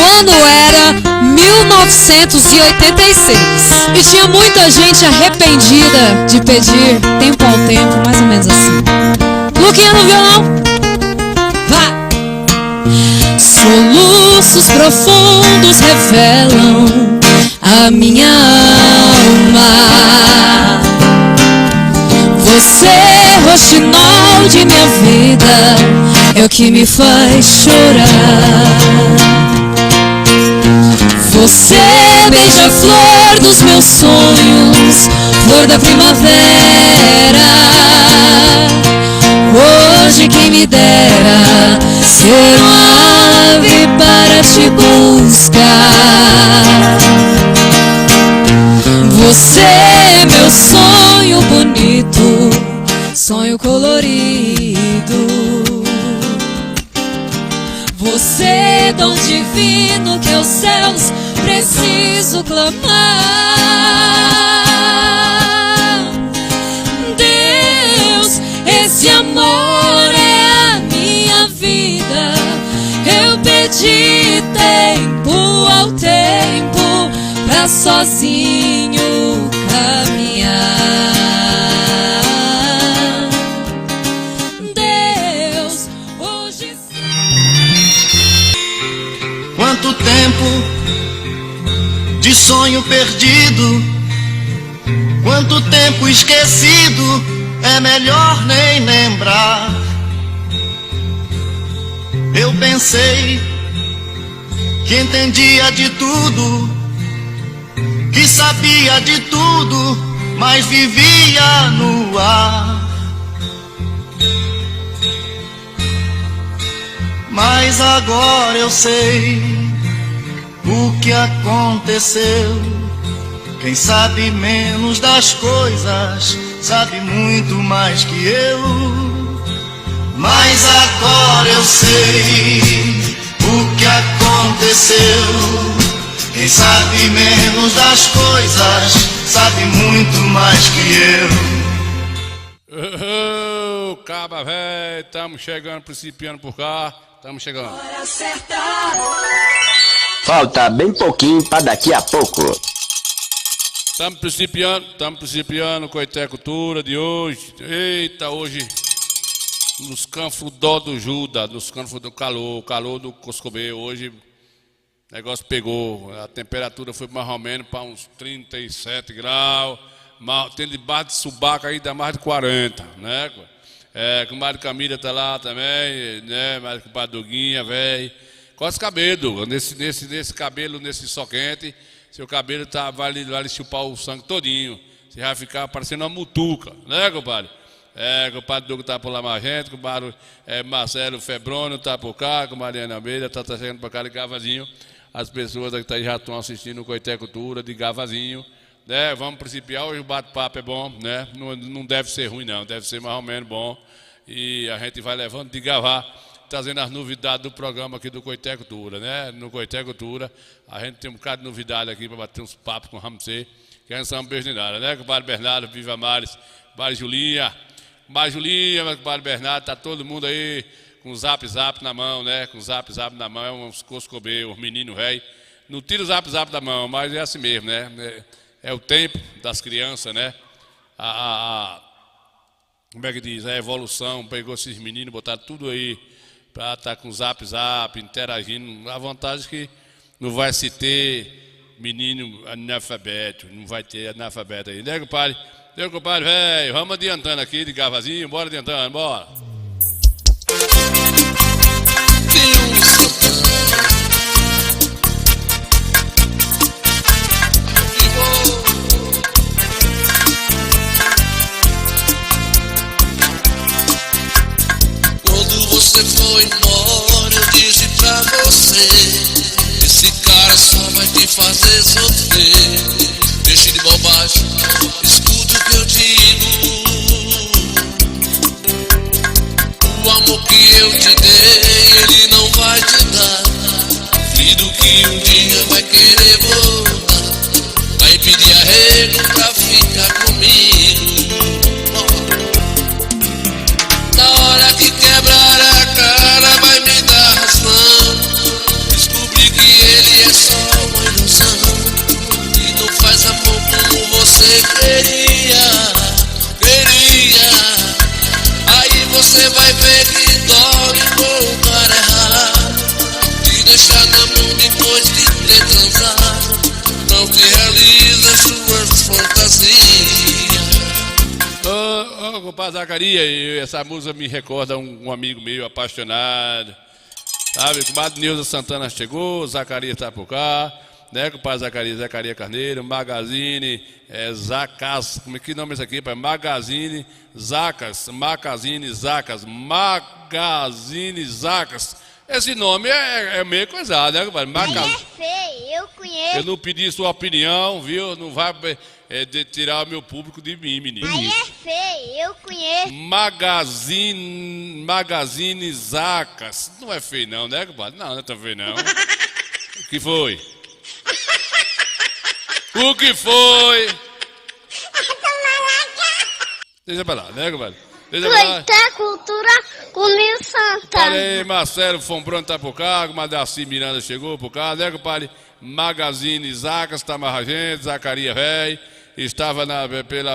ano era 1986 e tinha muita gente arrependida de pedir tempo ao tempo, mais ou menos assim. Luquinha no violão. Vai! Soluços profundos revelam a minha alma. Você, roxinol de minha vida, é o que me faz chorar. Você, beija-flor dos meus sonhos, flor da primavera. Hoje quem me dera ser uma ave para te buscar. Você é meu sonho bonito, sonho colorido. Você é dom divino que aos céus preciso clamar. Deus, esse amor é a minha vida. Eu pedi tempo ao tempo pra sozinho caminhar. Deus, hoje quanto tempo de sonho perdido, quanto tempo esquecido, é melhor nem lembrar. Eu pensei que entendia de tudo, que sabia de tudo, mas vivia no ar. Mas agora eu sei o que aconteceu. Quem sabe menos das coisas sabe muito mais que eu. Mas agora eu sei o que aconteceu. Quem sabe menos das coisas sabe muito mais que eu. Caba véi, estamos chegando, principiando por cá. Estamos chegando. Hora certa. Falta bem pouquinho para daqui a pouco. Estamos principiando com a Coitecultura de hoje. Eita, hoje nos campos do Judas, nos campos do calor do Coscobê. Hoje o negócio pegou, a temperatura foi mais ou menos para uns 37 graus. Tem debaixo de Subaca aí dá mais de 40, né? Com o Mário Camila tá lá também, né? Mário Paduguinha, velho. Corta cabelo, nesse cabelo, nesse sol quente, seu cabelo vai lhe chupar o sangue todinho. Você vai ficar parecendo uma mutuca, né, compadre? O compadre Dugo tá por lá mais gente, o compadre Marcelo Febrônio tá por cá, com Mariana Almeida, tá chegando pra cá de Gavazinho. As pessoas que já estão assistindo o Coitecultura de Gavazinho, né? Vamos principiar, hoje o bate-papo é bom, né? Não deve ser ruim não, deve ser mais ou menos bom. E a gente vai levando de Gavá, trazendo as novidades do programa aqui do Coitecultura, né? No Coitecultura, a gente tem um bocado de novidade aqui para bater uns papos com o Ramsey, que é um beijo de nada, né? Compadre Bernardo, Viva Mares, compadre Julinha, compadre Bernardo, tá todo mundo aí com o zap na mão, né? Com o zap na mão, uns coscobê, os meninos velhos. Não tira o zap da mão, mas é assim mesmo, né? É o tempo das crianças, né? Como é que diz? A evolução, pegou esses meninos, botaram tudo aí para estar com zap, interagindo. A vantagem é que não vai se ter menino analfabeto, não vai ter analfabeto aí, né, compadre? Meu compadre, velho, vamos adiantando aqui de Gavazinho, bora adiantando, bora. Você foi embora, eu disse pra você: esse cara só vai te fazer sofrer. Deixe de bobagem, escuta o que eu digo. O amor que eu te dei, ele não vai te dar. Filho que um dia vai querer voltar, vai pedir arrego pra ficar comigo. Na hora que quebrar a cara vai me dar razão. Descobri que ele você queria. Aí você vai ver que dói com o cara errado. Te deixar na mão depois de ter transado. Não te realiza suas fantasias. Ô, compadre Zacarias, essa música me recorda um amigo meu apaixonado. Sabe, o compadre Neuza Santana chegou, Zacarias tá por cá, né, compadre Zacarias Carneiro, Magazine, Zacas, como é que nome é esse aqui, pai? Magazine Zacas. Esse nome é meio coisado, né, compadre? Aí é feio, eu conheço. Eu não pedi sua opinião, viu? Não vai tirar o meu público de mim, menino. Aí é feio, eu conheço. Magazine Zacas. Não é feio não, né, compadre? Não é tão feio não. O que foi? O que foi? Deixa pra lá, né, compadre? Deixa pra lá. Coité Cultura comigo Santana. Falei, Marcelo Fombrano tá por cá, compadre Darcy Miranda chegou por cá, né, compadre? Magazine Zacas tá mais a gente, Zacarias Véi. Estava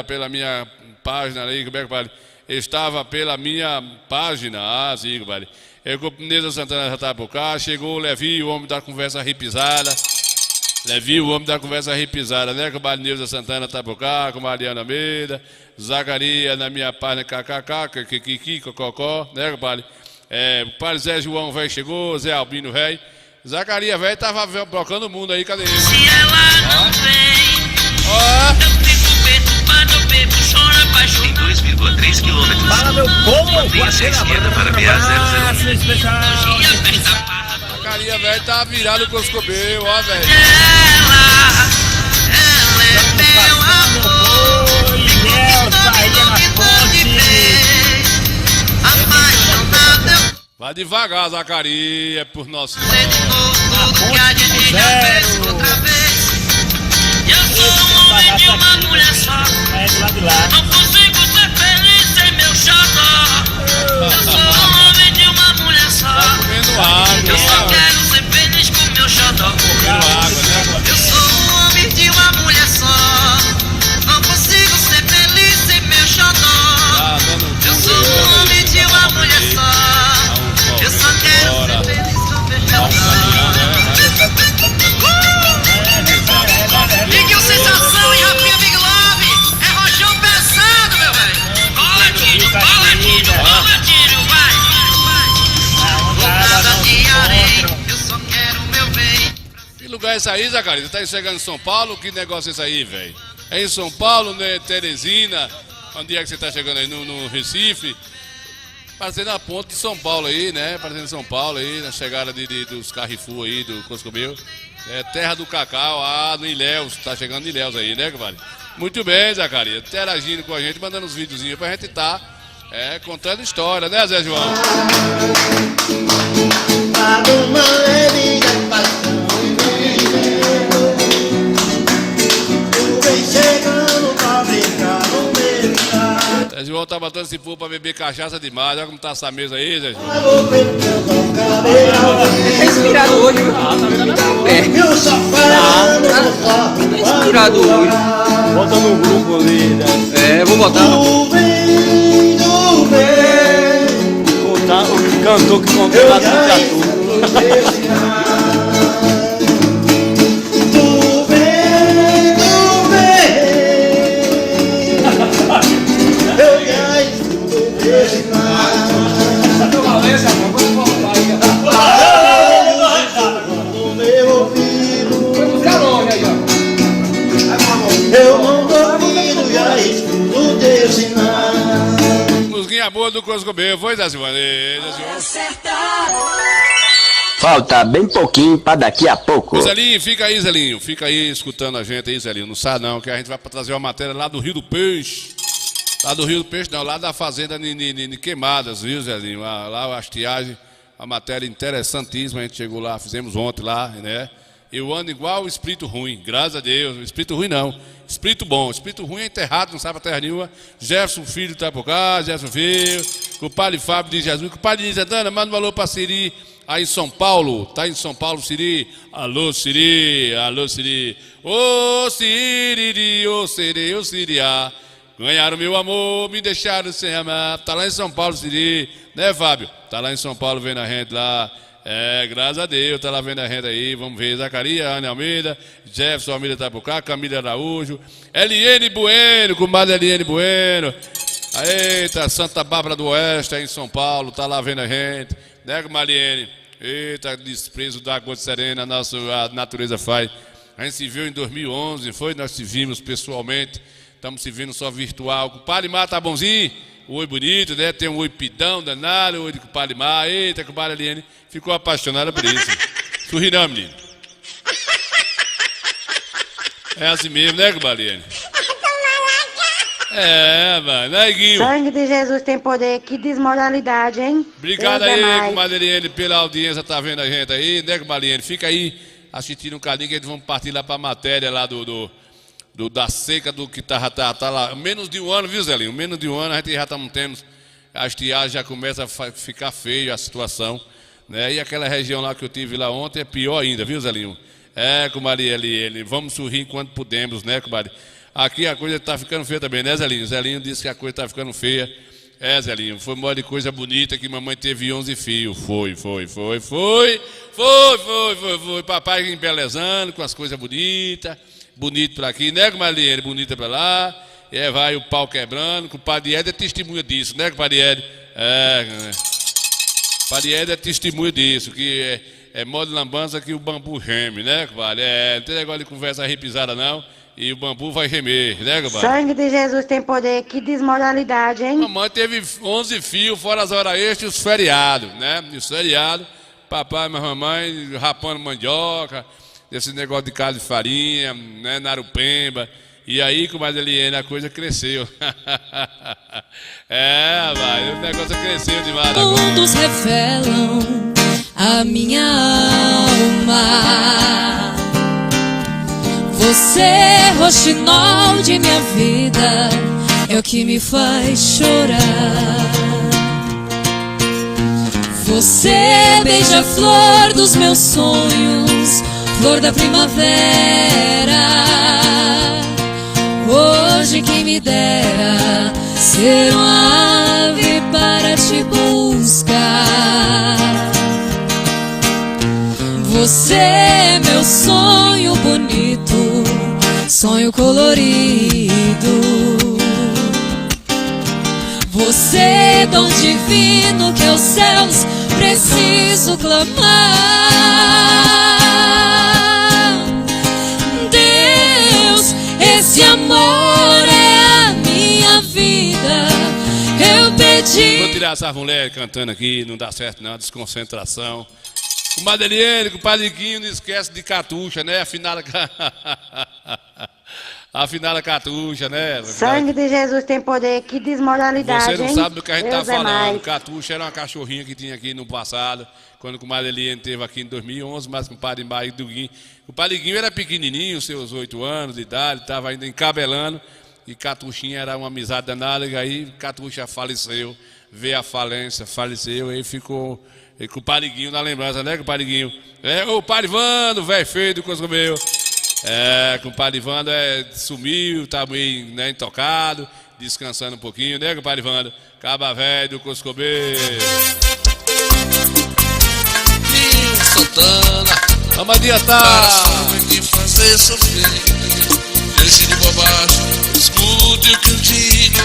pela minha página aí, como é que vale? Estava pela minha página, sim, compadre. Neuza Santana já está por cá, chegou o Levi, o homem da conversa repisada. Levi, o homem da conversa repisada, né? Compadre Neuza Santana está por cá, com Mariana Almeida, Zacarias na minha página, kkk, kikiki, cococó, né, compadre? Compadre Zé João, velho, chegou, Zé Albino, velho. Zacarias, velho, tava blocando o mundo aí, cadê ele? Se ela não vem, Ó. eu fico perturbado, eu bebo, choro apaixonado. Em 2,3 km. Fala, meu povo! Mantenha-se à esquerda para BA 001. especial! Zacarias, velho, tá virado com os cobeiros, ó, velho. Ela é meu amor, me conquistou, não me pôde ver. Apaixonado, eu Vai devagar, Zacarias, por nosso sei de novo tudo que a gente já fez outra vez. Eu sou um homem de uma mulher só. É do lado de lá. Não consigo ser feliz sem meu xodó. Eu sou um homem de uma mulher só. comendo água, Eu só ó. quero ser feliz com meu xodó. Comendo água, né? Eu sou um homem de uma mulher só. Não consigo ser feliz sem meu xodó. Tá dando Eu sou um homem de uma mulher só. Eu só quero ser feliz com meu xodó. Big Sensação e Rafinha Big Love. É rojão pesado, meu velho. Coladinho, vai. Botada de areia. Eu só quero o meu bem. Que lugar é esse aí, Zacarias? Você tá chegando em São Paulo? Que negócio é esse aí, velho? É em São Paulo, né? Teresina? Onde é que você tá chegando aí? No Recife? Parecendo a ponte de São Paulo aí, né? Parecendo São Paulo aí, na chegada dos Carrefour aí, do Coscomil. É terra do cacau, no Ilhéus. Tá chegando em Ilhéus aí, né, compadre? Muito bem, Zacarias. Interagindo com a gente, mandando uns videozinhos pra gente tá contando história, né, Zé João? Zé João tá botando esse povo pra beber cachaça demais. Olha como tá essa mesa aí, Zé João. Tá inspirado hoje, viu? Tá virando a pé. Tá inspirado hoje. Bota no grupo ali, né? É, vou botar. O cantor que contou lá do Jatu. Eu não duvido, já escuto teu sinal. Musguinha boa do Coscomil, foi, Zé João? Falta bem pouquinho pra daqui a pouco. Zelinho, fica aí escutando a gente aí, Zelinho. Não sai não, que a gente vai trazer uma matéria lá do Rio do Peixe. Lá do Rio do Peixe não, lá da fazenda de Queimadas, viu, Zelinho? Lá a hastiagem, a matéria interessantíssima, a gente chegou lá, fizemos ontem lá, né? Eu ando igual o espírito ruim, graças a Deus. Espírito ruim não, espírito bom. Espírito ruim é enterrado, não sabe pra terra nenhuma. Jefferson Filho tá por cá, Jefferson Filho. O padre Fábio de Jesus. O padre de Santana, manda um valor pra Siri, Aí em São Paulo, tá em São Paulo, Siri. Alô, Siri, alô, Siri. Ô, Siri, ô, Siri, ô, Siriá. Ganharam meu amor, me deixaram sem amar. Tá lá em São Paulo, Siri. Né, Fábio? Tá lá em São Paulo vendo a gente lá. É, graças a Deus, tá lá vendo a gente aí. Vamos ver, Zacarias, Ana Almeida, Jefferson Almeida tá por cá, Camila Araújo, Eliene Bueno, comadre Eliene Bueno. Eita, Santa Bárbara do Oeste, aí em São Paulo, tá lá vendo a gente. Né, Mariene? Eita, desprezo da água serena, a natureza faz. A gente se viu em 2011, foi? Nós se vimos pessoalmente, estamos se vendo só virtual. O Compadre Mar tá bonzinho? O oi bonito, né? Tem um oi pidão danado, o oi de Compadre Mar. Eita, Compadre Eliene ficou apaixonada por isso. Sorri não, menino. É assim mesmo, né, Compadre Eliene? É, mano, né, Guinho? Sangue de Jesus tem poder, que desmoralidade, hein? Obrigado aí, Compadre Eliene, pela audiência, tá vendo a gente aí, né, Compadre Eliene? Fica aí assistindo um cadinho que eles vão partir lá pra matéria lá da seca do que tá lá. Menos de um ano, viu, Zelinho? Menos de um ano a gente já estamos tendo, a estiagem já começa a ficar feio a situação, né? E aquela região lá que eu tive lá ontem é pior ainda, viu, Zelinho? É, Compadre Eliene, vamos sorrir enquanto podemos, né, Compadre? Aqui a coisa tá ficando feia também, né, Zelinho? Zelinho disse que a coisa tá ficando feia. É, Zelinho, foi uma de coisa bonita que mamãe teve 11 filhos. Foi. Papai embelezando com as coisas bonitas. Bonito pra aqui, né, Compadre? Bonita pra lá. É, vai o pau quebrando. Com o Padre Ed é testemunha disso, né, Padre Ed? Padre Ed é testemunha disso, que é modo de lambança que o bambu reme, né, compadre? Não tem negócio de conversa repisada, não. E o bambu vai remer, né, compadre? Sangue de Jesus tem poder, que desmoralidade, hein? Mamãe teve 11 filhos, fora as horas extras e os feriados, né? E os feriados, papai e mamãe rapando mandioca, esse negócio de caldo de farinha, né, narupemba. E aí, comadre Eliene, a coisa cresceu. Vai, o negócio cresceu demais agora. Mundos revelam a minha alma. Você, roxinol de minha vida, é o que me faz chorar. Você, beija-flor dos meus sonhos, flor da primavera. Hoje quem me dera ser uma ave para te buscar. Você é meu sonho bonito, sonho colorido. Você é dom divino que aos céus preciso clamar. Deus, esse amor é a minha vida. Eu pedi. Vou tirar essa mulher cantando aqui, não dá certo não, desconcentração. Comadre Eliene, com o Padre Guinho, não esquece de Catuxa, né? Afinal a Catuxa, né? Sangue de Jesus tem poder, que desmoralidade, Você não hein? sabe do que a gente Deus tá é falando. mais. Catuxa era uma cachorrinha que tinha aqui no passado, quando o Comadre Eliene esteve aqui em 2011, mas com o Padre Maio do Guinho. O Padre Guinho era pequenininho, seus 8 anos de idade, estava ainda encabelando, e Catuxinha era uma amizade danada, e aí Catuxa faleceu, veio a falência, faleceu, e aí ficou com o Padre Guinho na lembrança, né, com o Padre Guinho? O Padre Vando, velho feio do Coscomeu. Com o Padre Vando sumiu, tá meio, né, intocado, descansando um pouquinho, né, com o Padre Vando? Caba velho do Coscomeu. Santana, vamos adiantar. Para saber que fazer sofrer. Deixe de bobagem, escute o que eu digo.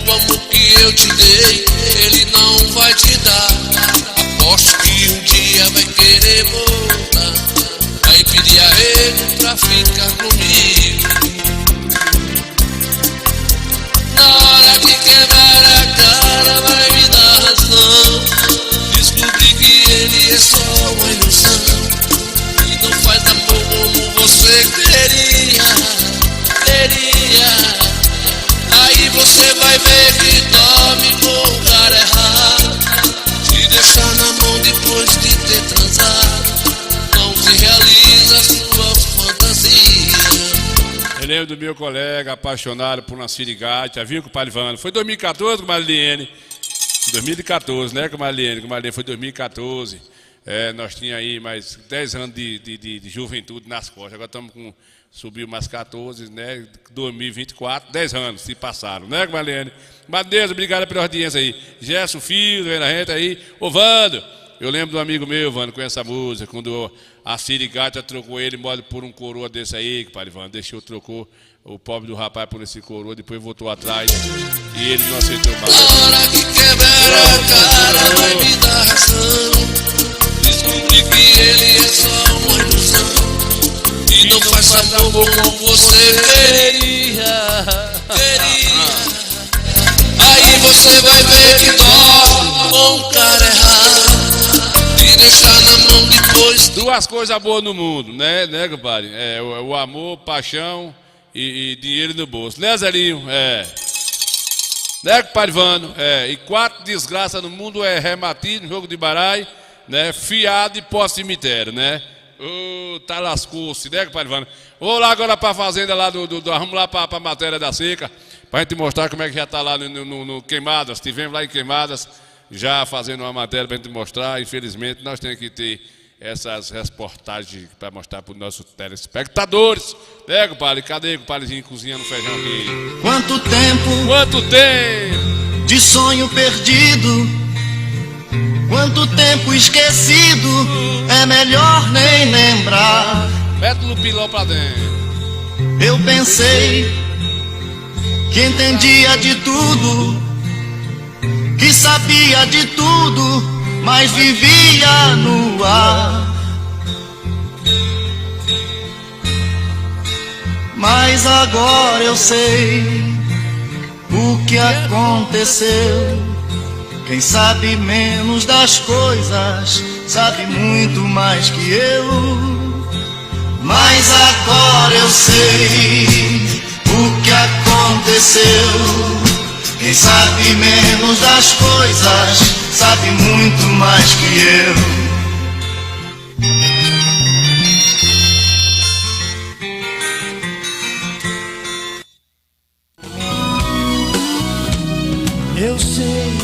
O amor que eu te dei, ele não vai te dar. Aposto que um dia vai querer voltar. Vai pedir arrego pra ficar comigo. Na hora de quebrar a cara vai me dar razão. Descobri que ele é só uma ilusão. E não faz amor como você queria. Aí você vai ver que dorme no lugar errado. Te deixar na mão depois de ter transado. Não se realiza a sua fantasia. Eu lembro do meu colega apaixonado por uma sirigata, viu, com o Padre Vando? Foi 2014, com a Mariene. 2014, né, Marlene? Marlene foi 2014. Nós tínhamos aí mais 10 anos de juventude nas costas. Agora estamos com. Subiu mais 14, né? 2024, 10 anos se passaram, né, Marlene? Madeira, obrigado pela audiência aí. Gerson Filho, vendo a gente aí. Ô, Vando, eu lembro de um amigo meu, Vando, com essa música, quando a Sirigata trocou ele por um coroa desse aí, que pai, Vando, trocou o pobre do rapaz por esse coroa, depois voltou atrás e ele não aceitou mais. Na hora que quebrar a cara, vai me dar razão. Descobri que ele é só uma ilusão. E não faz amor como você queria. Aí você vai ver que dó com o cara errado. E deixar na mão depois. Duas coisas boas no mundo, né, compadre? O amor, paixão e dinheiro no bolso. Né, Zelinho? Né, compadre Vando? E 4 desgraças no mundo reumatismo, jogo de baralho, né? Fiado e pós-cemitério, né? Tá lascou-se, né, compadre Vando? Vou lá agora pra fazenda lá vamos lá pra matéria da seca, pra gente mostrar como é que já tá lá no Queimadas. Tivemos lá em Queimadas, já fazendo uma matéria pra gente mostrar. Infelizmente, nós temos que ter essas reportagens pra mostrar pros nossos telespectadores. Né, compadre? Cadê o compadrezinho cozinhando feijão aqui? Quanto tempo de sonho perdido, quanto tempo esquecido, é melhor nem lembrar. Mete o pilão pra dentro. Eu pensei que entendia de tudo, que sabia de tudo, mas vivia no ar. Mas agora eu sei o que aconteceu. Quem sabe menos das coisas sabe muito mais que eu. Mas agora eu sei o que aconteceu. Quem sabe menos das coisas sabe muito mais que eu. Eu sei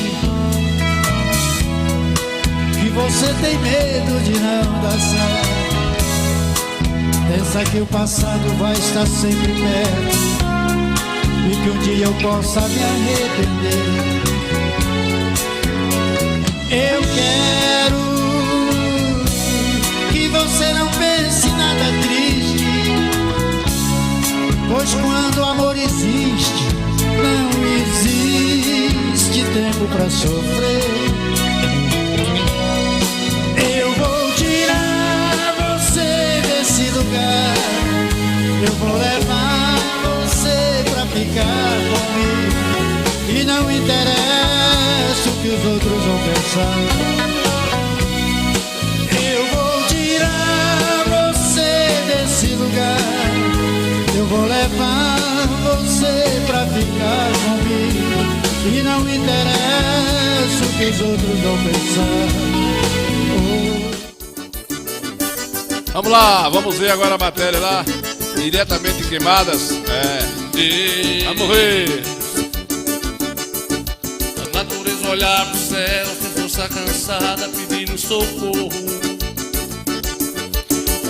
que você tem medo de não dar certo. Pensa que o passado vai estar sempre perto e que um dia eu possa me arrepender. Eu quero que você não pense nada triste, pois quando o amor existe, não existe tempo pra sofrer. Eu vou tirar você desse lugar, eu vou levar você pra ficar comigo, e não interessa o que os outros vão pensar. Eu vou tirar você desse lugar, eu vou levar você pra ficar comigo, e não interessa o que os outros vão pensar. Vamos lá, vamos ver agora a matéria lá, diretamente Queimadas. Vamos ver. A natureza olhar pro céu, sem força cansada, pedindo socorro.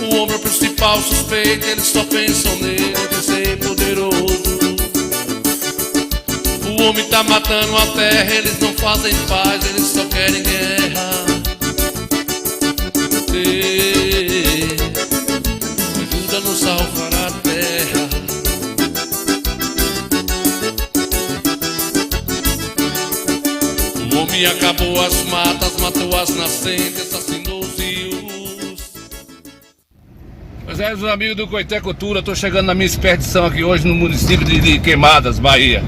O homem principal suspeito, eles só pensam nele, de ser poderoso. O homem tá matando a terra, eles não fazem paz, eles só querem guerra. Ajuda a nos salvar a terra. O homem acabou as matas, matou as nascentes, assassinou os rios. Pois é, meus amigos do Coité Cultura, estou chegando na minha expedição aqui hoje no município de Queimadas, Bahia.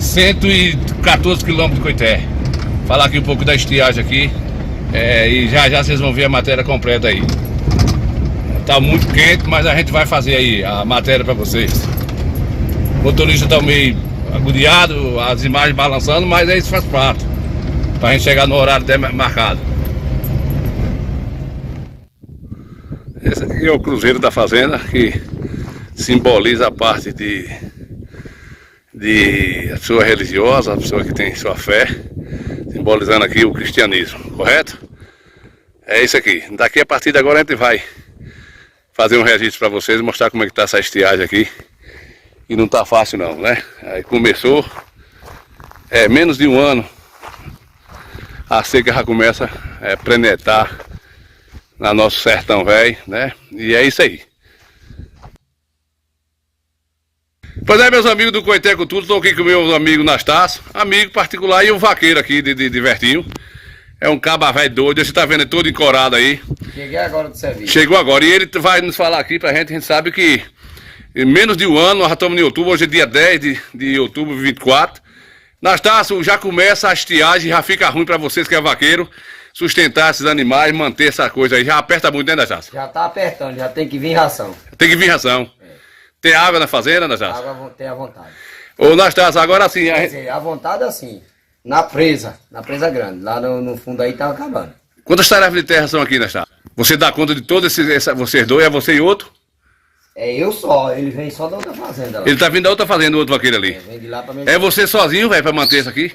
114 quilômetros de Coité. Falar aqui um pouco da estiagem aqui. E já vocês vão ver a matéria completa aí. Tá muito quente, mas a gente vai fazer aí a matéria para vocês. O motorista tá meio agoniado, as imagens balançando, mas isso faz parte, pra gente chegar no horário até marcado. Esse aqui é o Cruzeiro da Fazenda, que simboliza a parte de a pessoa religiosa, a pessoa que tem sua fé. simbolizando aqui o cristianismo, correto? É isso aqui. Daqui a partir de agora a gente vai fazer um registro para vocês, mostrar como é que tá essa estiagem aqui. E não tá fácil não, né? Aí começou, menos de um ano, a seca já começa a penetrar na nosso sertão velho, né? E é isso aí. Pois é, meus amigos do Coité Cultura, estou aqui com meu amigo Nastácio, amigo particular e um vaqueiro aqui de Vertinho. É um caba velho doido, você tá vendo ele todo encorado aí. Cheguei agora do serviço. Chegou agora e ele vai nos falar aqui pra gente, a gente sabe que em menos de um ano, nós já estamos em outubro, hoje é dia 10 de outubro de 24. Nastácio, já começa a estiagem, já fica ruim pra vocês que é vaqueiro, sustentar esses animais, manter essa coisa aí, já aperta muito, né, Nastácio? Já tá apertando, já tem que vir ração. Tem que vir ração. Tem água na fazenda, Nastácio? Água tem à vontade. Ô, Nastácio, agora sim... Quer dizer, à vontade assim, na presa grande, lá no fundo aí tava acabando. Quantas tarefas de terra são aqui, Nastácio? Você dá conta de todos vocês dois, é você e outro? É eu só, ele vem só da outra fazenda lá. Ele tá vindo da outra fazenda, o outro vaqueiro ali. Vem de lá pra mim. É você sozinho, velho, pra manter isso aqui?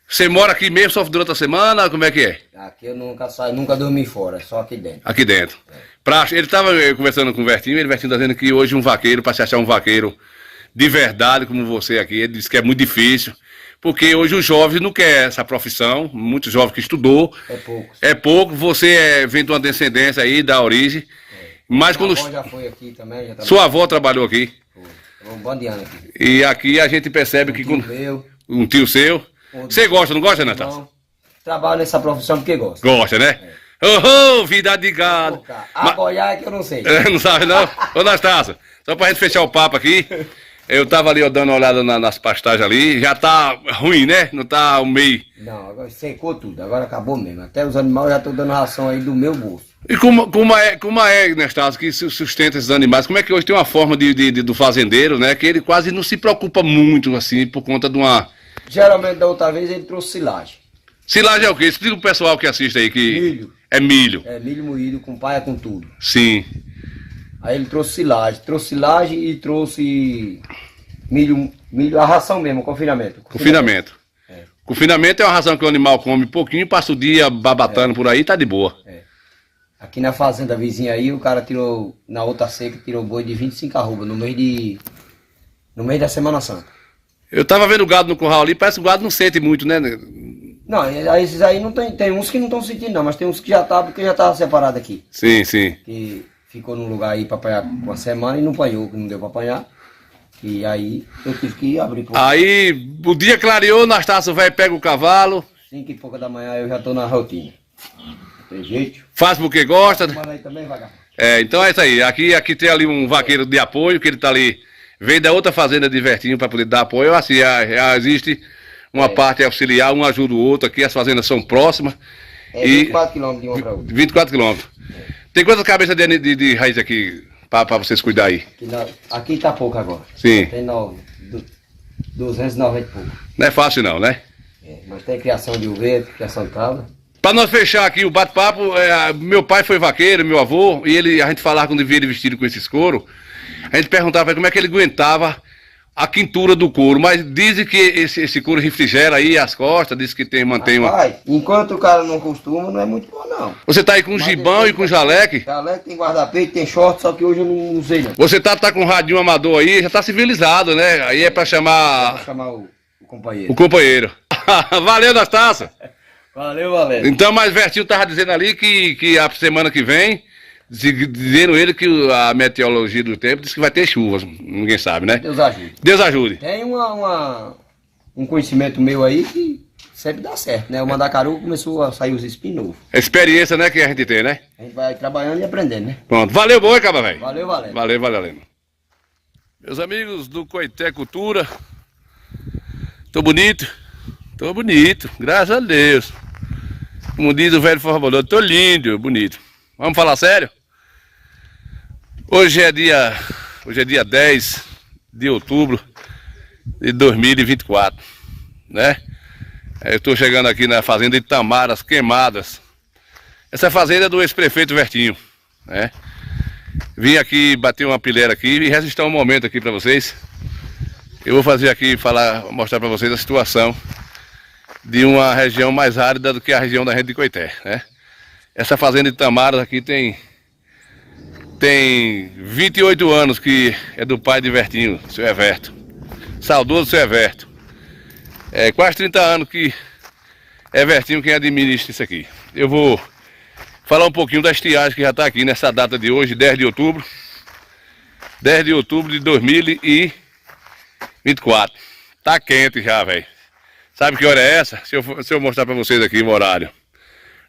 Você mora aqui mesmo, só durante a semana, como é que é? Aqui eu nunca saio, nunca dormi fora, só aqui dentro. Aqui dentro. Ele tava conversando com o Vertinho, ele tá dizendo que hoje um vaqueiro, pra se achar um vaqueiro de verdade como você aqui, ele disse que é muito difícil. Porque hoje os jovens não querem essa profissão, muitos jovens que estudou. É pouco. É pouco, você vem de uma descendência aí, da origem. Mas Minha quando... avó já foi aqui também. Já Sua avó trabalhou aqui? Foi um bando de anos aqui. E aqui a gente percebe que... Um tio seu. Você gosta, não gosta, Natália? Trabalho nessa profissão porque gosta. Gosta, né? Oh, vida de gado. Apoiar é que eu não sei. Não sabe não? Ô, Nastácio, só pra gente fechar o papo aqui, eu tava ali dando uma olhada nas pastagens ali, já tá ruim, né? Não tá o meio... Não, agora secou tudo, agora acabou mesmo. Até os animais já estão dando ração aí do meu bolso. E como é, Nastácio, que sustenta esses animais? Como é que hoje tem uma forma do fazendeiro, né? Que ele quase não se preocupa muito, assim, por conta de uma... Geralmente, da outra vez, ele trouxe silagem. Silagem é o quê? Explica pro pessoal que assiste aí que... Milho. É milho. É milho moído com paia, com tudo. Sim. Aí ele trouxe silagem e trouxe milho, a ração mesmo, confinamento. Confinamento. Confinamento é uma ração que o animal come pouquinho, passa o dia babatando por aí, tá de boa. Aqui na fazenda vizinha aí, o cara tirou, na outra seca, tirou boi de 25 arroba no mês da Semana Santa. Eu tava vendo o gado no curral ali, parece que o gado não sente muito, né? Não, esses aí não tem uns que não estão sentindo não, mas tem uns que já tá, porque já tava separado aqui. Sim, sim. Que ficou num lugar aí pra apanhar uma semana e não apanhou, que não deu pra apanhar. E aí eu tive que abrir por... Aí o dia clareou, Nastácio vai pega o cavalo. 5 e pouca da manhã eu já tô na rotina. Tem jeito. Faz porque gosta. Aí também, vagabundo. Então é isso aí. Aqui tem ali um vaqueiro de apoio, que ele tá ali, veio da outra fazenda de Vertinho para poder dar apoio. Assim, já existe uma parte auxiliar, um ajuda o outro aqui, as fazendas são próximas. 24 quilômetros de uma para outra. 24 quilômetros. Tem quantas cabeças de raiz aqui para vocês cuidar aí? Aqui tá pouco agora. Sim. Tem 290 e pouco. Não é fácil não, né? Mas tem criação de ovelha, criação de cabra. Para nós fechar aqui o bate-papo, meu pai foi vaqueiro, meu avô, e a gente falava quando via ele vestido com esses couro, a gente perguntava pra ele como é que ele aguentava a quintura do couro, mas dizem que esse couro refrigera aí as costas, diz que mantém uma... Enquanto o cara não costuma, não é muito bom não. Você tá aí com gibão e com jaleque? Jaleque, tem guarda-peito, tem short, só que hoje eu não usei não. Você tá com um radinho amador aí, já tá civilizado, né? Aí é pra chamar... o companheiro. O companheiro. Valeu, Nastácio. Valeu. Então, mas Vertinho tava dizendo ali que a semana que vem, dizendo ele que a meteorologia do tempo diz que vai ter chuvas, ninguém sabe, né? Deus ajude. Deus ajude. Tem um conhecimento meu aí que sempre dá certo, né? O mandacaru começou a sair os espinhos novos. Experiência, né, que a gente tem, né? A gente vai trabalhando e aprendendo, né? Pronto. Valeu, boi, cabra, velho. Valeu. Valeu. Meus amigos do Coité Cultura, tô bonito, graças a Deus. Como diz o velho formador, tô lindo, bonito. Vamos falar sério? Hoje é dia 10 de outubro de 2024, né? Eu estou chegando aqui na fazenda Itamaras Queimadas. Essa fazenda é do ex-prefeito Vertinho, né? Vim aqui bater uma pilheira aqui e resistir um momento aqui para vocês. Eu vou fazer aqui, mostrar para vocês a situação de uma região mais árida do que a região da gente de Coité, né? Essa fazenda de Tamaras aqui tem 28 anos que é do pai de Vertinho, seu Everto. Saudoso seu Everto. É quase 30 anos que é Vertinho quem administra isso aqui. Eu vou falar um pouquinho da estiagem que já está aqui nessa data de hoje, 10 de outubro. 10 de outubro de 2024. Tá quente já, velho. Sabe que hora é essa? Se eu mostrar para vocês aqui o horário.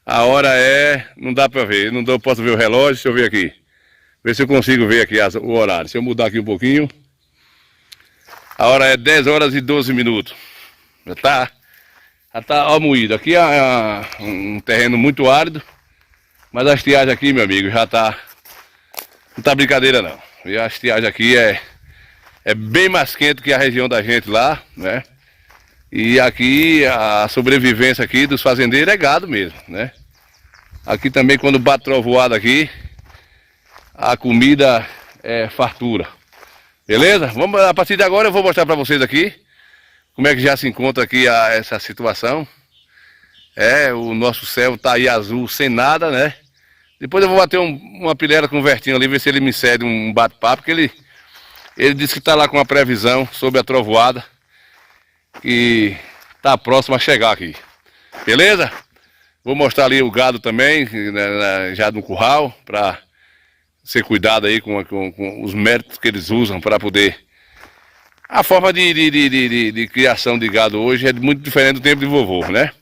A hora é... não dá para ver. Posso ver o relógio, deixa eu ver aqui. Ver se eu consigo ver aqui o horário. Se eu mudar aqui um pouquinho. A hora é 10 horas e 12 minutos. Já tá ó, moído. Aqui é um terreno muito árido. Mas a estiagem aqui, meu amigo, já tá... não tá brincadeira não. E a estiagem aqui é bem mais quente que a região da gente lá, né? E aqui a sobrevivência aqui dos fazendeiros é gado mesmo, né? Aqui também quando bate trovoada aqui, a comida é fartura. Beleza? A partir de agora eu vou mostrar para vocês aqui como é que já se encontra aqui essa situação. O nosso céu tá aí azul sem nada, né? Depois eu vou bater uma pilhera com o Vertinho ali, ver se ele me cede um bate-papo, porque ele disse que está lá com uma previsão sobre a trovoada que está próximo a chegar aqui. Beleza? Vou mostrar ali o gado também, né, já no curral, para ser cuidado aí com os métodos que eles usam para poder... A forma de criação de gado hoje é muito diferente do tempo de vovô, né?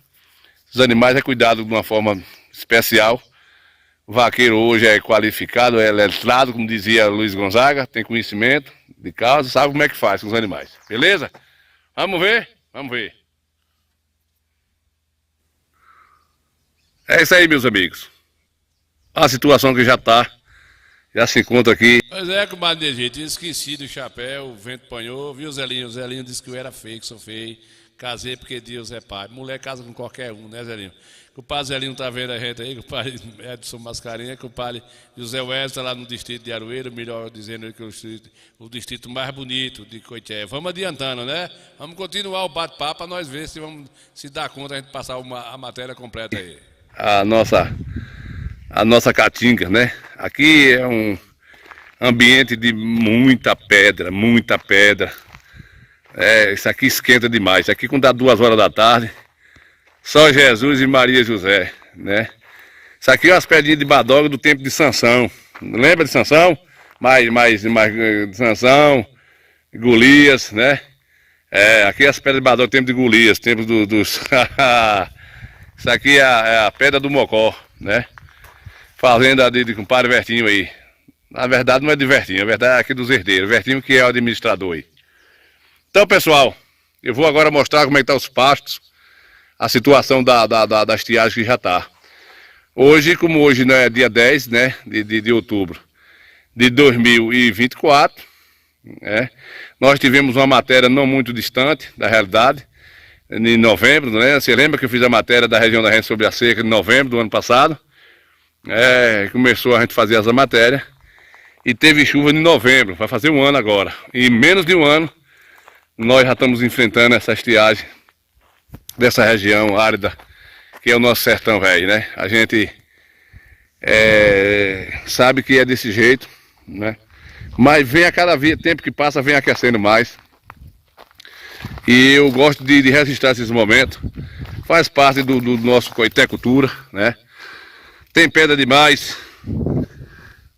Os animais é cuidado de uma forma especial. O vaqueiro hoje é qualificado, é letrado, como dizia Luiz Gonzaga, tem conhecimento de causa, sabe como é que faz com os animais. Beleza? Vamos ver? Vamos ver. É isso aí, meus amigos. A situação que já se encontra aqui. Pois é, comadre, gente, esqueci do chapéu, o vento apanhou, viu o Zelinho? O Zelinho disse que eu era feio, que sou feio. Casei porque Deus é pai. Mulher casa com qualquer um, né, Zelinho? O padre Zelinho tá vendo a gente aí, o padre Edson Mascarenha, que o padre José Wesley está lá no distrito de Aroeiro, melhor dizendo que o distrito mais bonito de Coité. Vamos adiantando, né? Vamos continuar o bate-papo para nós ver se vamos se dar conta a gente passar a matéria completa aí. A nossa caatinga, né? Aqui é um ambiente de muita pedra, muita pedra. Isso aqui esquenta demais. Aqui quando dá 2 horas da tarde, só Jesus e Maria José, né? Isso aqui é umas pedrinhas de badoga do tempo de Sansão. Lembra de Sansão? Mais de Sansão, Golias, né? Aqui é as pedras de badoga do tempo de Golias, tempo dos... Isso aqui é a pedra do Mocó, né? Fazenda de compadre Vertinho aí. Na verdade não é de Vertinho, a verdade é aqui dos herdeiros. Vertinho que é o administrador aí. Então, pessoal, eu vou agora mostrar como é que tá os pastos, a situação da estiagem que já está. Hoje, como hoje não é dia 10, né, de outubro de 2024, né, nós tivemos uma matéria não muito distante da realidade, em novembro, né? Você lembra que eu fiz a matéria da região da gente sobre a seca em novembro do ano passado? Começou a gente fazer essa matéria e teve chuva em novembro, vai fazer 1 ano agora. Em menos de 1 ano, nós já estamos enfrentando essa estiagem dessa região árida, que é o nosso sertão velho, né? A gente sabe que é desse jeito, né? Mas vem a cada tempo que passa, vem aquecendo mais. E eu gosto de registrar esses momentos. Faz parte do nosso Coité Cultura, né? Tem pedra demais.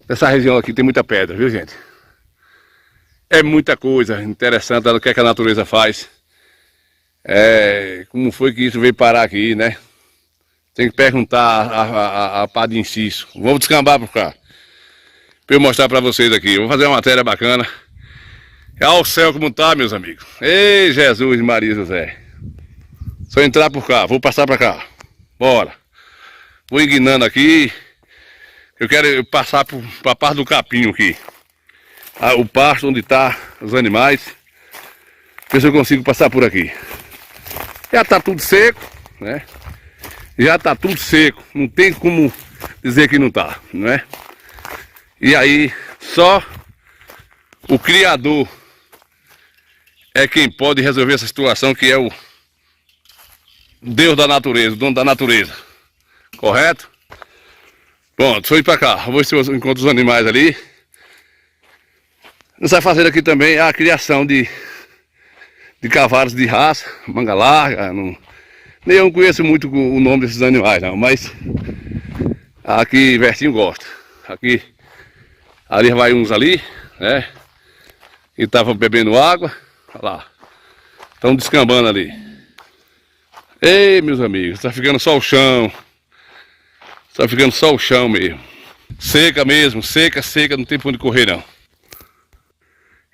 Essa região aqui tem muita pedra, viu, gente? É muita coisa interessante do que a natureza faz. Como foi que isso veio parar aqui, né? Tem que perguntar a pá de inciso. Vamos descambar por cá, para eu mostrar para vocês aqui. Vou fazer uma matéria bacana. Olha o céu como tá, meus amigos. Ei, Jesus e Maria José. Só entrar por cá, vou passar para cá. Bora. Vou enguinando aqui. Eu quero passar para a parte do capinho aqui. O pasto onde tá os animais. Ver se eu consigo passar por aqui. Já tá tudo seco, né? Já tá tudo seco. Não tem como dizer que não tá, né? E aí, só o Criador é quem pode resolver essa situação, que é o Deus da natureza, dono da natureza. Correto? Pronto, deixa eu ir pra cá. Vou ver se eu encontro os animais ali. Nessa fazenda aqui também há a criação de cavalos de raça, manga larga. Nem eu não conheço muito o nome desses animais, não, mas aqui Vertinho gosta. Aqui, ali vai uns ali, né? E estavam bebendo água. Olha lá. Estão descambando ali. Ei, meus amigos, tá ficando só o chão. Tá ficando só o chão mesmo. Seca mesmo, seca, não tem pra onde correr não.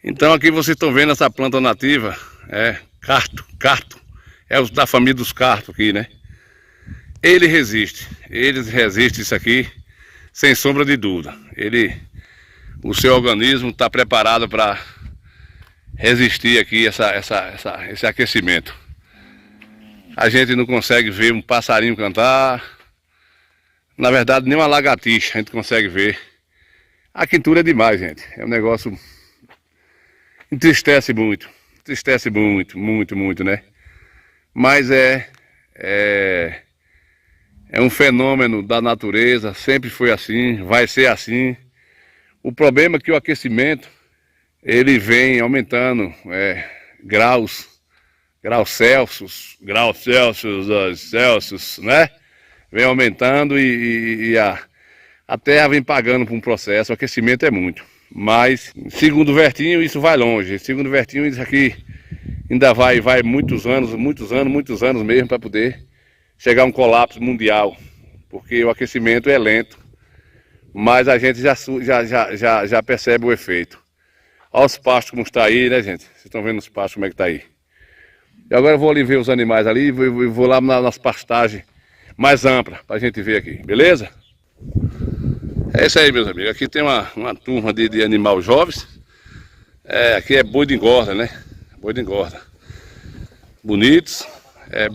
Então aqui vocês estão vendo essa planta nativa, carto. É da família dos cartos aqui, né? Eles resistem isso aqui, sem sombra de dúvida. O seu organismo está preparado para resistir aqui esse aquecimento. A gente não consegue ver um passarinho cantar. Na verdade, nem uma lagartixa a gente consegue ver. A quintura é demais, gente. É um negócio... Entristece muito, né? Mas é um fenômeno da natureza, sempre foi assim, vai ser assim. O problema é que o aquecimento, ele vem aumentando graus Celsius, né? Vem aumentando e a Terra vem pagando por um processo, o aquecimento é muito. Mas, segundo o Vertinho, isso vai longe. Segundo o Vertinho, isso aqui ainda vai muitos anos mesmo para poder chegar a um colapso mundial. Porque o aquecimento é lento, mas a gente já percebe o efeito. Olha os pastos como está aí, né, gente? Vocês estão vendo os pastos como é que está aí. E agora eu vou ali ver os animais ali e vou lá nas pastagens mais amplas para a gente ver aqui, beleza? É isso aí, meus amigos. Aqui tem uma turma de animais jovens. Aqui é boi de engorda, né? Boi de engorda. Bonitos,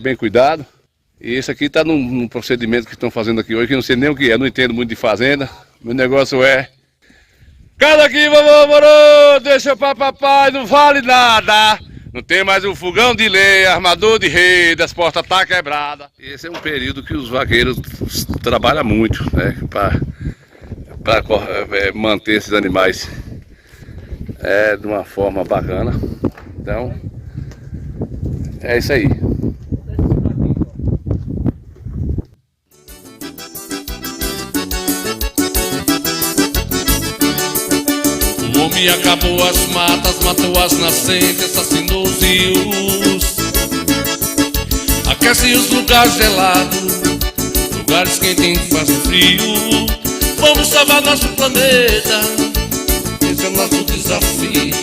bem cuidado. E esse aqui está num procedimento que estão fazendo aqui hoje, que eu não sei nem o que é, não entendo muito de fazenda. Meu negócio é... Cada aqui, vovô, morou, deixa pra papai, não vale nada. Não tem mais o fogão de lenha, armador de rede, as portas tá quebradas. Esse é um período que os vaqueiros trabalham muito, né? Para manter esses animais de uma forma bacana. Então, é isso aí. O homem acabou as matas, matou as nascentes, assassinou os rios, aquece os lugares gelados, lugares quentes faz frio. Vamos salvar nosso planeta, esse é o nosso desafio.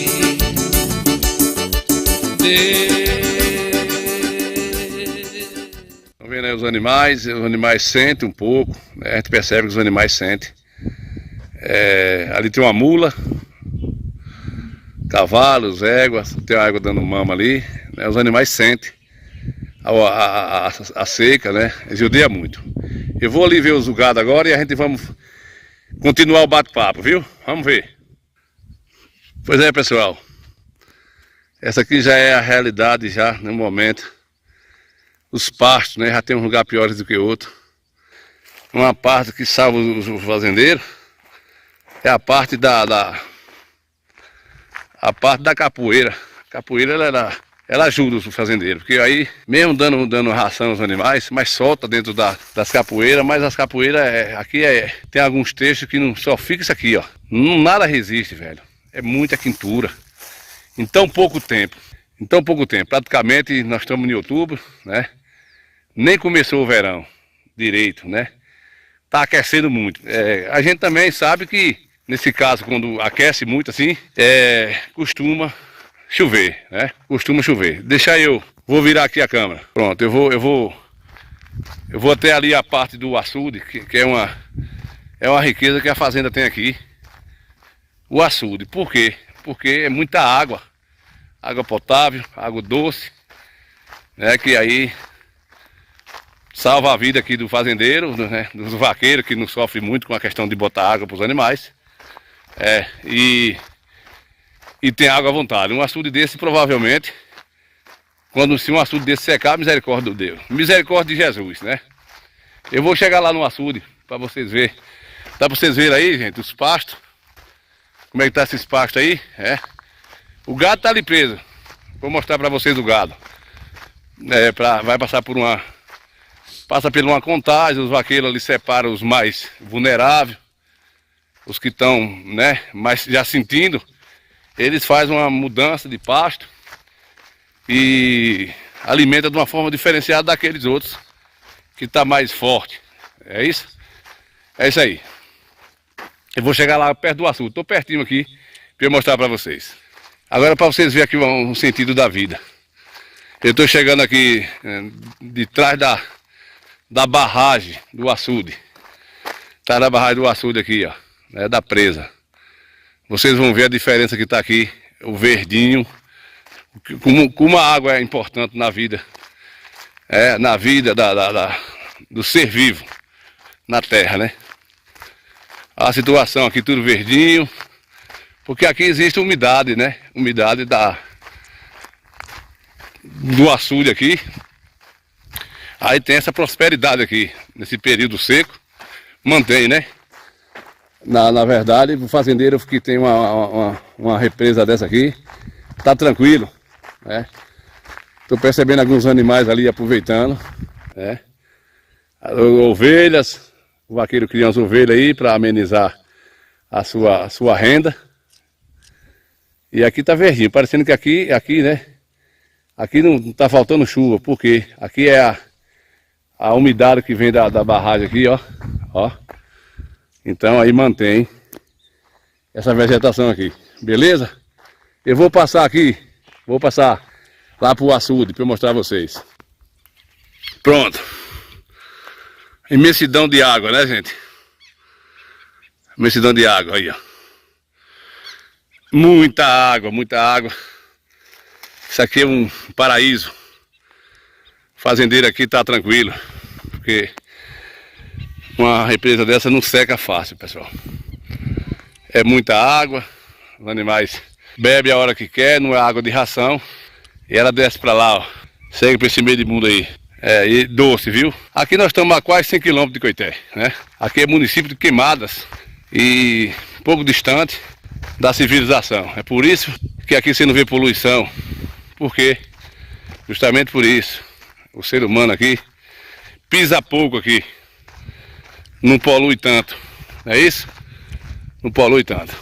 Estão vendo aí os animais sentem um pouco, né? A gente percebe que os animais sentem. Ali tem uma mula, cavalos, éguas, tem uma égua dando mama ali, né? Os animais sentem a seca, né? Eles odeiam muito. Eu vou ali ver os gado agora e a gente vamos continuar o bate-papo, viu? Vamos ver. Pois é, pessoal. Essa aqui já é a realidade já, no momento. Os pastos, né? Já tem um lugar piores do que outro. Uma parte que salva os fazendeiros é a parte da capoeira. A capoeira ela ajuda os fazendeiros, porque aí, mesmo dando ração aos animais, mas solta dentro das capoeiras, mas as capoeiras tem alguns trechos que não só fica isso aqui, ó. Nada resiste, velho. É muita quintura. Em tão pouco tempo. Praticamente nós estamos em outubro, né? Nem começou o verão direito, né? Tá aquecendo muito. A gente também sabe que, nesse caso, quando aquece muito assim, costuma chover, né? Costuma chover. Vou virar aqui a câmera. Pronto, eu vou até ali a parte do açude, que é uma riqueza que a fazenda tem aqui. O açude. Por quê? Porque é muita água. Água potável, água doce, né? Que aí salva a vida aqui do fazendeiro, né? Dos vaqueiros, que não sofrem muito com a questão de botar água para os animais. E tem água à vontade. Um açude desse provavelmente Quando se um açude desse secar, misericórdia de Deus. Misericórdia de Jesus, né? Eu vou chegar lá no açude para vocês verem. Dá para vocês verem aí, gente, os pastos. Como é que tá esses pastos aí? O gado tá ali preso. Vou mostrar para vocês o gado. Vai passar por uma... Passa por uma contagem, os vaqueiros ali separam os mais vulneráveis. Os que estão, né, mais já sentindo. Eles fazem uma mudança de pasto. E alimenta de uma forma diferenciada daqueles outros que tá mais forte. É isso? É isso aí. Eu vou chegar lá perto do açude. Estou pertinho aqui para eu mostrar para vocês. Agora para vocês verem aqui um sentido da vida. Eu estou chegando aqui de trás da barragem do açude. Tá na barragem do açude aqui, ó. Da presa. Vocês vão ver a diferença que está aqui. O verdinho. Como a água é importante na vida. Na vida do ser vivo. Na terra, né? A situação aqui tudo verdinho. Porque aqui existe umidade, né? Umidade do açude aqui. Aí tem essa prosperidade aqui. Nesse período seco. Mantém, né? Na verdade, o fazendeiro que tem uma represa dessa aqui, tá tranquilo. Tô percebendo alguns animais ali aproveitando. Ovelhas. O vaqueiro cria umas ovelhas aí para amenizar a sua renda. E aqui tá verdinho, parecendo que aqui, né? Aqui não tá faltando chuva, porque aqui é a umidade que vem da barragem aqui, ó. Então aí mantém essa vegetação aqui, beleza? Eu vou passar lá pro açude para eu mostrar a vocês. Pronto. Imensidão de água, né, gente? Imensidão de água aí, ó. Muita água, muita água. Isso aqui é um paraíso. O fazendeiro aqui tá tranquilo, porque uma represa dessa não seca fácil, pessoal. É muita água, os animais bebem a hora que quer, não é água de ração. E ela desce pra lá, ó. Segue pra esse meio de mundo aí. E doce, viu? Aqui nós estamos a quase 100 km de Coité, né? Aqui é município de Queimadas e pouco distante da civilização. É por isso que aqui você não vê poluição. Por quê? Justamente por isso. O ser humano aqui pisa pouco aqui. Não polui tanto. Não é isso? Não polui tanto.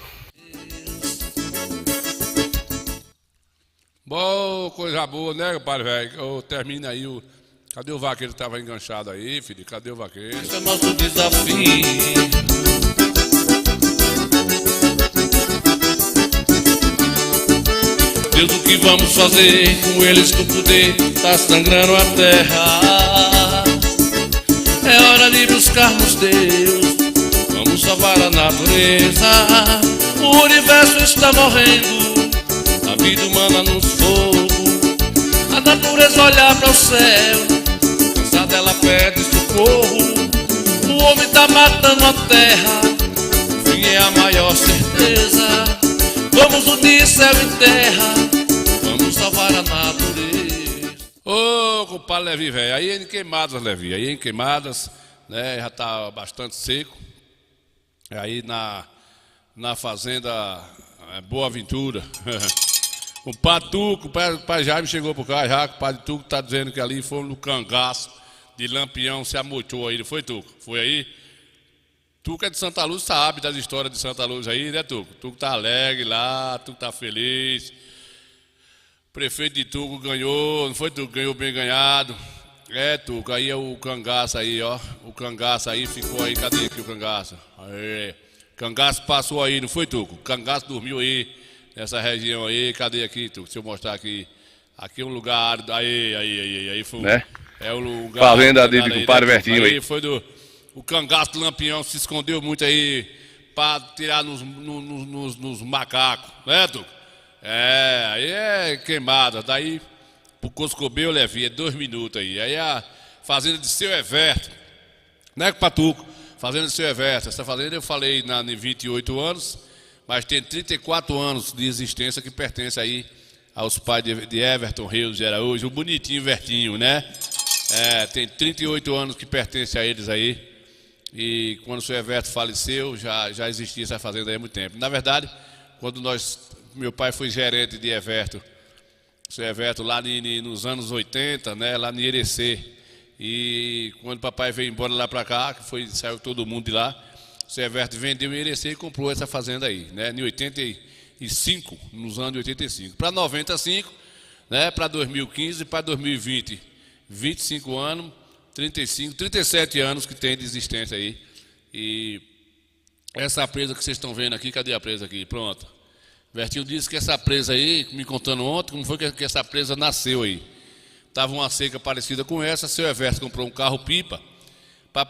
Boa, coisa boa, né, pai velho? Termina aí o... Cadê o vaqueiro que tava enganchado aí, filho? Cadê o vaqueiro? Esse é o nosso desafio. Deus, o que vamos fazer com eles do poder? Tá sangrando a terra. É hora de buscarmos Deus. Vamos salvar a natureza. O universo está morrendo. A vida humana nos fogo. A natureza olha para o céu. Cansada ela pede socorro. O homem tá matando a terra. O fim é a maior certeza. Vamos unir céu e terra. Vamos salvar a natureza. Ô, compadre Levi, velho. Aí em Queimadas, Levi. Aí em Queimadas, né? Já tá bastante seco. Aí na fazenda Boa Aventura. O Padre Tuco, o pai Jaime chegou por cá já. O Padre Tuco tá dizendo que ali foi no cangaço de Lampião, se amoitou aí. Não foi, Tuco? Foi aí? Tuco é de Santa Luz, sabe das histórias de Santa Luz aí, né, Tuco? Tuco tá alegre lá, Tuco tá feliz. O prefeito de Tuco ganhou, não foi, Tuco? Ganhou bem ganhado. Tuco, aí é o cangaço aí, ó. O cangaço aí ficou aí, cadê aqui o cangaço? Aí. Cangaço passou aí, não foi, Tuco? O cangaço dormiu aí, nessa região aí. Cadê aqui, Tuco? Deixa eu mostrar aqui. Aqui é um lugar árido. Aí foi. Né? É o lugar. Fazenda de compadre Vertinho aí. Foi o cangaço do Lampião, se escondeu muito aí pra tirar nos macacos, né, Tuco? Aí é Queimada. Daí pro Coscobeu, Levi, é 2 minutos aí. Aí a fazenda de Seu Everto, né, Patuco? Fazenda de Seu Everto. Essa fazenda eu falei em 28 anos, mas tem 34 anos de existência que pertence aí aos pais de Everton Rios de Araújo, o bonitinho Vertinho, né? Tem 38 anos que pertence a eles aí. E quando o seu Everton faleceu, já existia essa fazenda aí há muito tempo. Na verdade, quando meu pai foi gerente de Everton, o seu Everton lá nos anos 80, né, lá em Irecê. E quando o papai veio embora lá para cá, saiu todo mundo de lá, o seu Everton vendeu em Irecê e comprou essa fazenda aí, né, em 85, nos anos de 85. Para 95, né, para 2015 e para 2020, 25 anos, 35, 37 anos que tem de existência aí. E essa presa que vocês estão vendo aqui, cadê a presa aqui? Pronto. Vertinho disse que essa presa aí, me contando ontem, como foi que essa presa nasceu aí. Estava uma seca parecida com essa, seu Everton comprou um carro-pipa para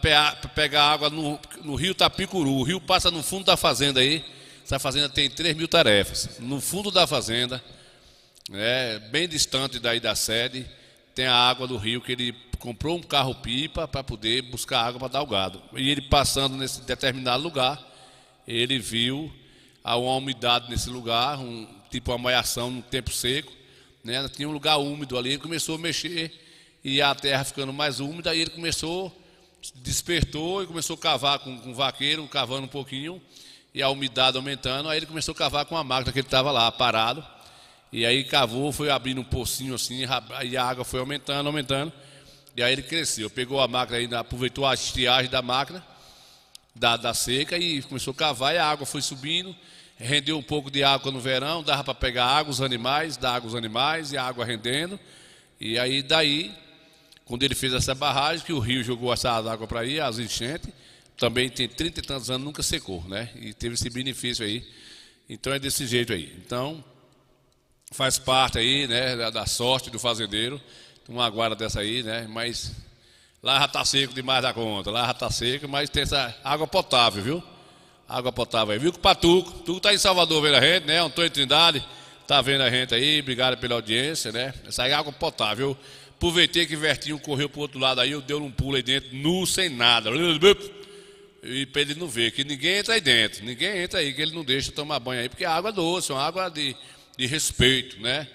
pegar água no rio Tapicuru. O rio passa no fundo da fazenda aí. Essa fazenda tem 3.000 tarefas. No fundo da fazenda, bem distante daí da sede, tem a água do rio que ele comprou um carro-pipa para poder buscar água para dar ao gado. E ele passando nesse determinado lugar, ele viu uma umidade nesse lugar, tipo uma malhação no tempo seco, né? Tinha um lugar úmido ali, ele começou a mexer e a terra ficando mais úmida, aí ele despertou e começou a cavar com o vaqueiro, cavando um pouquinho, e a umidade aumentando, aí ele começou a cavar com a máquina que ele estava lá, parado, e aí cavou, foi abrindo um pocinho assim, e a água foi aumentando, e aí ele cresceu, pegou a máquina, aí, aproveitou a estiagem da máquina, da seca, e começou a cavar, e a água foi subindo, rendeu um pouco de água no verão, dava para pegar água os animais, dar água aos animais, e a água rendendo, e aí daí, quando ele fez essa barragem, que o rio jogou essa água para aí, as enchentes, também tem 30 e tantos anos, nunca secou, né? E teve esse benefício aí, então é desse jeito aí. Então, faz parte aí, né, da sorte do fazendeiro, uma guarda dessa aí, né? Mas lá já está seco demais da conta, lá já está seco, mas tem essa água potável, viu? Água potável aí, viu que o Patuco está em Salvador vendo a gente, né? Antônio Trindade está vendo a gente aí, obrigado pela audiência, né? Essa aí é água potável. Eu aproveitei que Vertinho correu pro outro lado aí, eu dei um pulo aí dentro, nu, sem nada. E para ele não ver, que ninguém entra aí dentro, ninguém entra aí, que ele não deixa tomar banho aí, porque a água é doce, é uma água de respeito, né?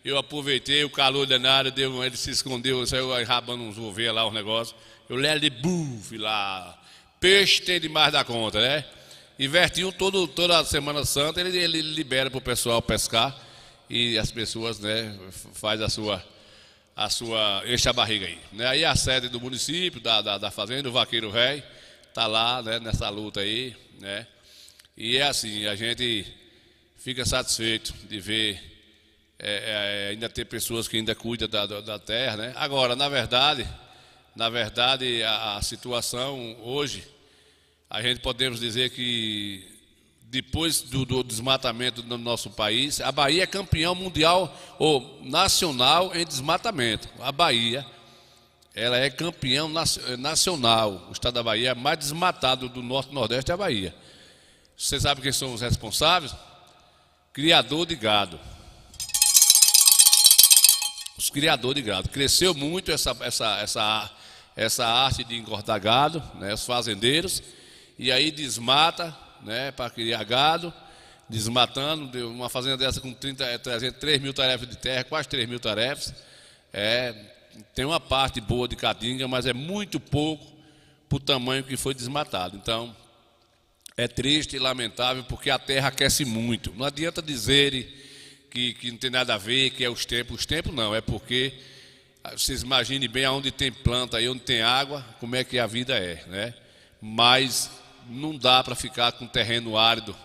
Eu aproveitei o calor danado, ele se escondeu, saiu rabando uns ovelhas lá, uns negócios. Eu levo de buff lá. Peixe tem demais da conta, né? E Vertinho, toda Semana Santa, ele libera para o pessoal pescar e as pessoas, né, faz enche a barriga aí. Né? Aí a sede do município, da fazenda, o Vaqueiro Velho, está lá, né, nessa luta aí, né? E é assim, a gente fica satisfeito de ver ainda ter pessoas que ainda cuidam da terra, né? Agora, na verdade, a situação hoje, a gente podemos dizer que depois do desmatamento no nosso país, a Bahia é campeão mundial ou nacional em desmatamento. A Bahia, ela é campeão nacional. O estado da Bahia é mais desmatado do norte e nordeste é a Bahia. Você sabe quem são os responsáveis? Criador de gado. Os criadores de gado. Cresceu muito essa arte de engordar gado, né, os fazendeiros, e aí desmata, né, para criar gado, desmatando, uma fazenda dessa com 3.000 tarefas de terra, quase 3.000 tarefas, tem uma parte boa de caatinga, mas é muito pouco para o tamanho que foi desmatado. Então, é triste e lamentável, porque a terra aquece muito. Não adianta dizer que não tem nada a ver, que é os tempos. Os tempos não, é porque vocês imaginem bem aonde tem planta e onde tem água, como é que a vida é, né? Mas não dá para ficar com um terreno árido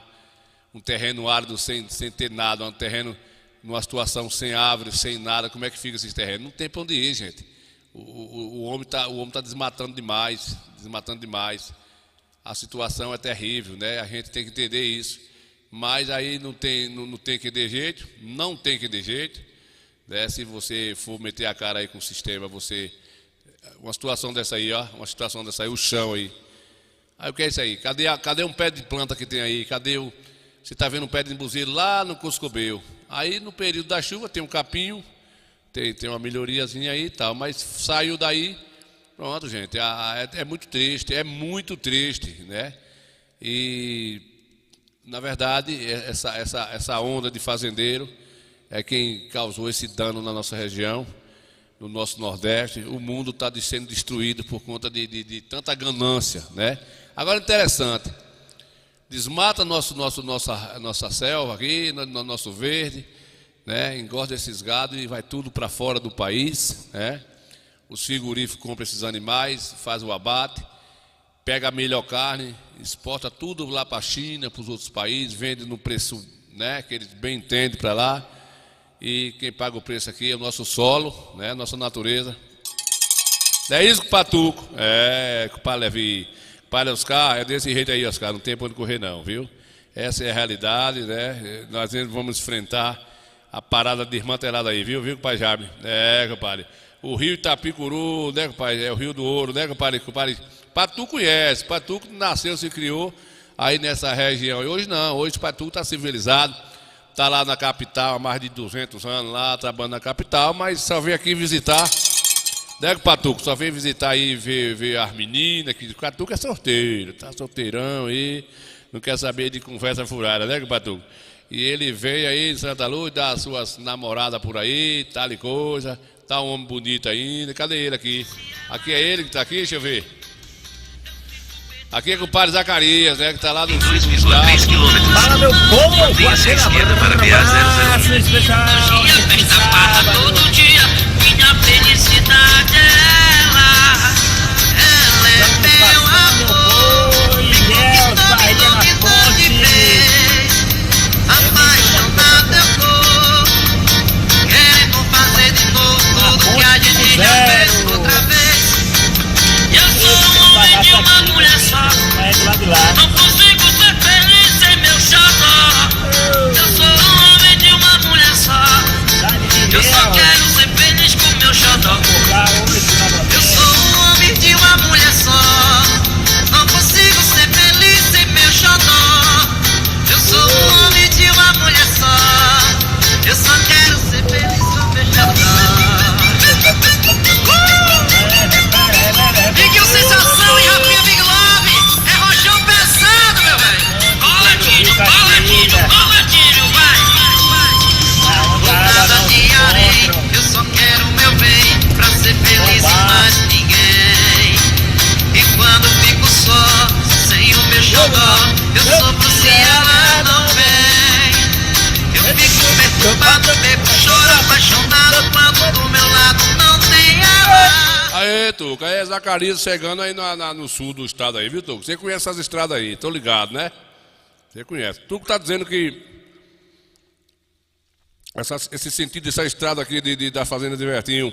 sem ter nada, um terreno numa situação sem árvores, sem nada. Como é que fica esses terrenos? Não tem para onde ir, gente. O homem tá desmatando demais, A situação é terrível, né? A gente tem que entender isso. Mas aí não tem que de jeito, né? Se você for meter a cara aí com o sistema, uma situação dessa aí, o chão aí. Aí o que é isso aí? Cadê um pé de planta que tem aí? Você está vendo um pé de embuzeiro lá no Cuscobeu. Aí no período da chuva tem um capinho, tem uma melhoriazinha aí e tal, mas saiu daí, pronto, gente, é muito triste, né? E na verdade essa onda de fazendeiro, é quem causou esse dano na nossa região, no nosso Nordeste. O mundo está sendo destruído por conta de tanta ganância, né? Agora, interessante, desmata nossa selva aqui, nosso verde, né? Engorda esses gados e vai tudo para fora do país, né? Os frigoríficos compram esses animais, faz o abate, pega a melhor carne, exporta tudo lá para a China, para os outros países, vende no preço, né, que eles bem entendem para lá. E quem paga o preço aqui é o nosso solo, né, nossa natureza. É isso, Patuco. Compadre Levi. Compadre Oscar, é desse jeito aí, Oscar, não tem para onde correr não, viu? Essa é a realidade, né? Nós vamos enfrentar a parada desmantelada aí, viu, compadre Jaime? Compadre. O rio Itapicuru, né, compadre? É o Rio do Ouro, né, compadre? Patuco conhece, Patuco nasceu, se criou aí nessa região. E hoje não, hoje Patuco está civilizado, está lá na capital há mais de 200 anos, lá trabalhando na capital, mas só veio aqui visitar, né, Patuco? Só veio visitar aí, ver as meninas, que Patuco é solteiro, tá solteirão aí, não quer saber de conversa furada, né, Patuco? E ele veio aí em Santa Luz, dar as suas namoradas por aí, tal e coisa, tá um homem bonito ainda, cadê ele aqui? Aqui é ele que tá aqui, deixa eu ver. Aqui é com o padre Zacarias, né, que tá lá no 2,3 km. Fala, meu povo! Mantenha-se à esquerda para viar 001. Especial! Dia fez da farra todo dia, minha felicidade é ela. Ela é meu amor, me conquistou, me conquistou de vez. Apaixonado eu tô, querendo fazer de novo tudo que a gente já fez outra vez. Eu sou um homem de uma mulher só, não consigo ser feliz sem meu xodó. Eu sou um homem de uma mulher só, eu só quero ser feliz com meu xodó. Eu sou um homem de uma mulher só, não consigo ser feliz sem meu xodó. Eu sou um homem de uma mulher só, eu só quero ser feliz com meu xodó. Big Sensação e Rafinha Big Love, é rojão pesado, meu velho. Coladinho, vai. Nada de areia, eu só quero meu bem, pra ser feliz e mais ninguém. E quando fico só, sem o meu xodó, eu sofro se ela não vem. Eu fico perturbado, bebo, choro, apaixonado, quando do meu lado não tem ela. Aê, Tuco, aí é Zacarias chegando aí no sul do estado aí, viu, Tuco? Você conhece essas estradas aí, tô ligado, né? Você conhece. Tuco tá dizendo que esse sentido dessa estrada aqui da Fazenda de Vertinho,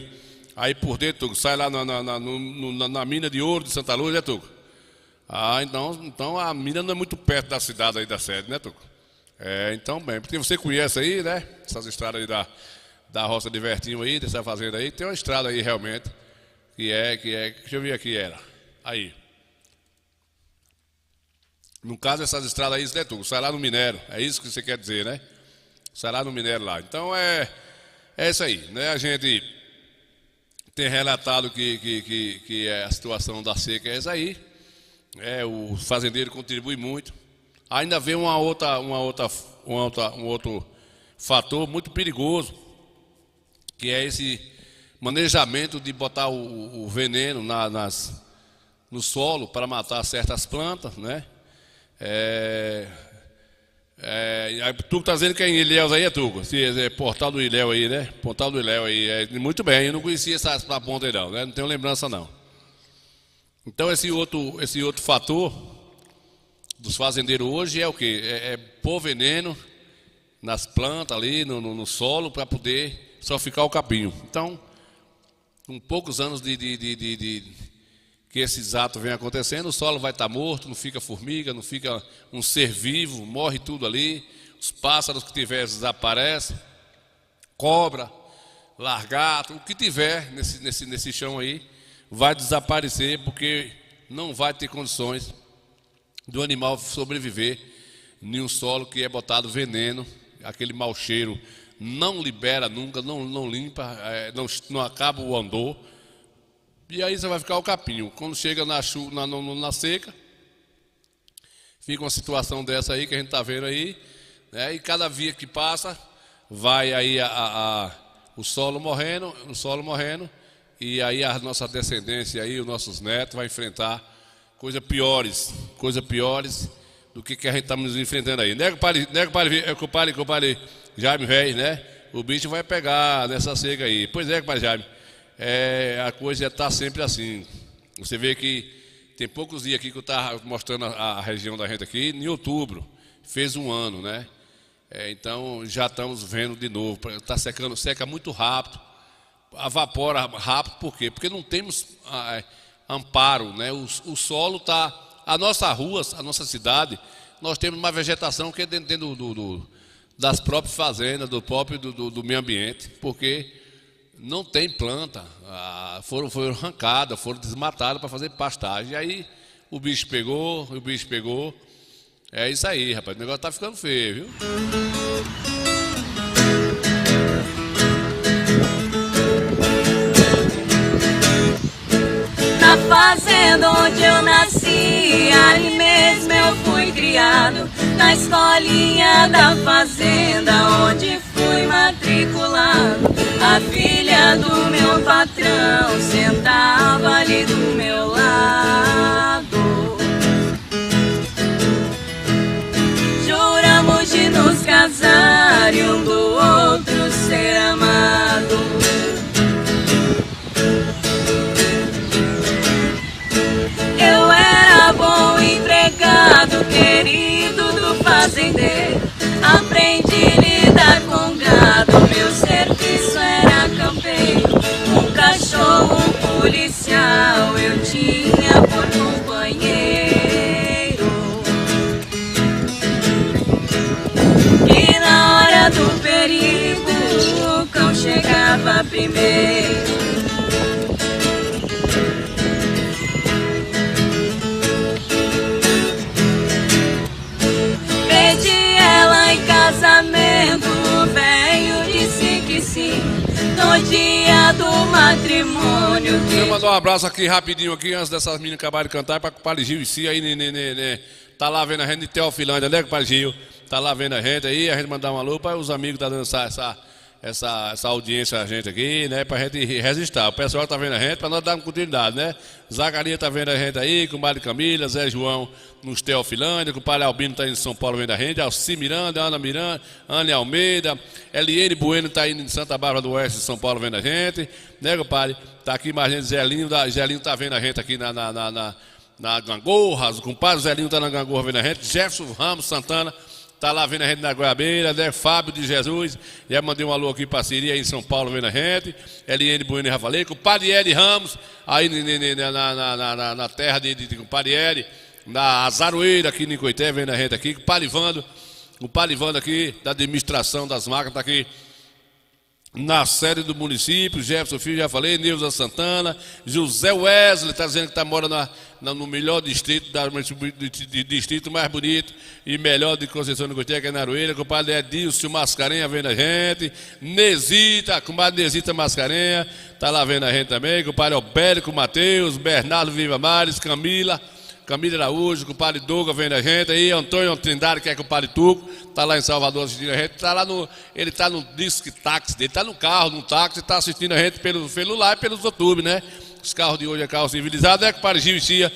aí por dentro, Tuco, sai lá na mina de ouro de Santa Luz, né, Tuco? Ah, então a mina não é muito perto da cidade aí da sede, né, Tuco? Então, bem, porque você conhece aí, né? Essas estradas aí da roça de Vertinho aí, dessa fazenda aí, tem uma estrada aí realmente. Que é, deixa eu ver aqui, aí. No caso, essas estradas aí, né, Tuco? Sai lá no minério, é isso que você quer dizer, né? Sai lá no minério lá. Então, é isso aí, né? A gente tem relatado que a situação da seca é essa aí. O fazendeiro contribui muito. Ainda vem um outro fator muito perigoso, que é esse manejamento de botar o veneno no solo para matar certas plantas, né? Tu está dizendo que é em Ilhéus aí, Tuco? É Portal do Ilhéu aí, né? Portal do Ilhéu aí. Muito bem, eu não conhecia essa ponta aí não, né? Não tenho lembrança não. Então esse outro fator dos fazendeiros hoje é o quê? É pôr veneno nas plantas ali, no solo, para poder só ficar o capinho. Então, com poucos anos que esses atos vêm acontecendo, o solo vai estar morto, não fica formiga, não fica um ser vivo, morre tudo ali, os pássaros que tiver desaparecem, cobra, lagarto, o que tiver nesse chão aí, vai desaparecer, porque não vai ter condições do animal sobreviver em um solo que é botado veneno, aquele mau cheiro não libera nunca, não limpa, não acaba o andor, e aí você vai ficar o capinho. Quando chega na seca, fica uma situação dessa aí que a gente está vendo aí, né? E cada via que passa, vai aí o solo morrendo, e aí a nossa descendência aí, os nossos netos vai enfrentar coisas piores do que a gente está nos enfrentando aí. Né, compadre Jaime, velho, né? O bicho vai pegar nessa seca aí. Pois é, compadre Jaime, a coisa está sempre assim. Você vê que tem poucos dias aqui que eu estava mostrando a região da gente aqui, em outubro, fez um ano, né? Então já estamos vendo de novo, está secando, seca muito rápido, evapora rápido, por quê? Porque não temos amparo, né? O solo está, a nossa rua, a nossa cidade, nós temos uma vegetação que é dentro das próprias fazendas, do meio ambiente, porque não tem planta, foram arrancadas, foram desmatadas para fazer pastagem. E aí o bicho pegou. É isso aí, rapaz, o negócio tá ficando feio, viu? Na fazenda onde eu nasci, ali mesmo eu fui criado. Na escolinha da fazenda onde fui matriculado. A filha do meu patrão sentava ali do meu lado. Juramos de nos casar e um do outro ser amado. Eu era bom empregado, querido do fazendeiro. Aprendi a lidar com gado, meu serviço era campeiro. Um cachorro, um policial, eu tinha por companheiro. E na hora do perigo, o cão chegava primeiro. Casamento, o velho disse que sim. No dia do matrimônio. Deixa eu mandar um abraço aqui rapidinho aqui, antes dessas meninas acabarem de cantar, para o Padre Gil e si aí, tá lá vendo a gente de Teofilândia, né, Padre Gil? Tá lá vendo a gente aí, a gente mandar um alô para os amigos que tá dando essa audiência a gente aqui, né, pra gente resistir. O pessoal tá vendo a gente, pra nós darmos continuidade, né? Zacarias tá vendo a gente aí, com o Mário Camila, Zé João nos Teofilândia, com o Padre Albino tá indo em São Paulo vendo a gente, Alci Miranda, Ana Miranda, Ana Almeida, Eliene Bueno tá indo em Santa Bárbara do Oeste, São Paulo vendo a gente, né, compadre? Tá aqui mais gente, Zelinho tá vendo a gente aqui na Gangorra, o compadre Zelinho tá na Gangorra vendo a gente, Jefferson Ramos Santana tá lá vendo a gente na Goiabeira, né? Fábio de Jesus, já mandei um alô aqui para Siri aí em São Paulo vendo a gente, Eliane Bueno e Ravaleco, o Padre Eri Ramos, aí na terra de Padre Eri, na Azaroeira aqui em Coité, vendo a gente aqui, o Padre Ivando aqui, da administração das máquinas, tá aqui na sede do município, Jefferson Filho, já falei, Neuza Santana, José Wesley, está dizendo que está morando no melhor distrito, distrito mais bonito e melhor de Conceição do Coité, que é na Aroeira, com o padre Edilson Mascarenha vendo a gente, Nesita, com o padre Nesita Mascarenha, está lá vendo a gente também, com o padre Albérico Mateus, Bernardo Viva Mares, Camila Araújo, com o padre Douglas vendo a gente aí, Antônio Trindade, que é com o padre Tuco, está lá em Salvador assistindo a gente, ele está no disque táxi dele, está no carro, no táxi, está assistindo a gente pelo celular e pelos YouTube, né? Os carros de hoje é carro civilizado, é com o padre Gil e Cia,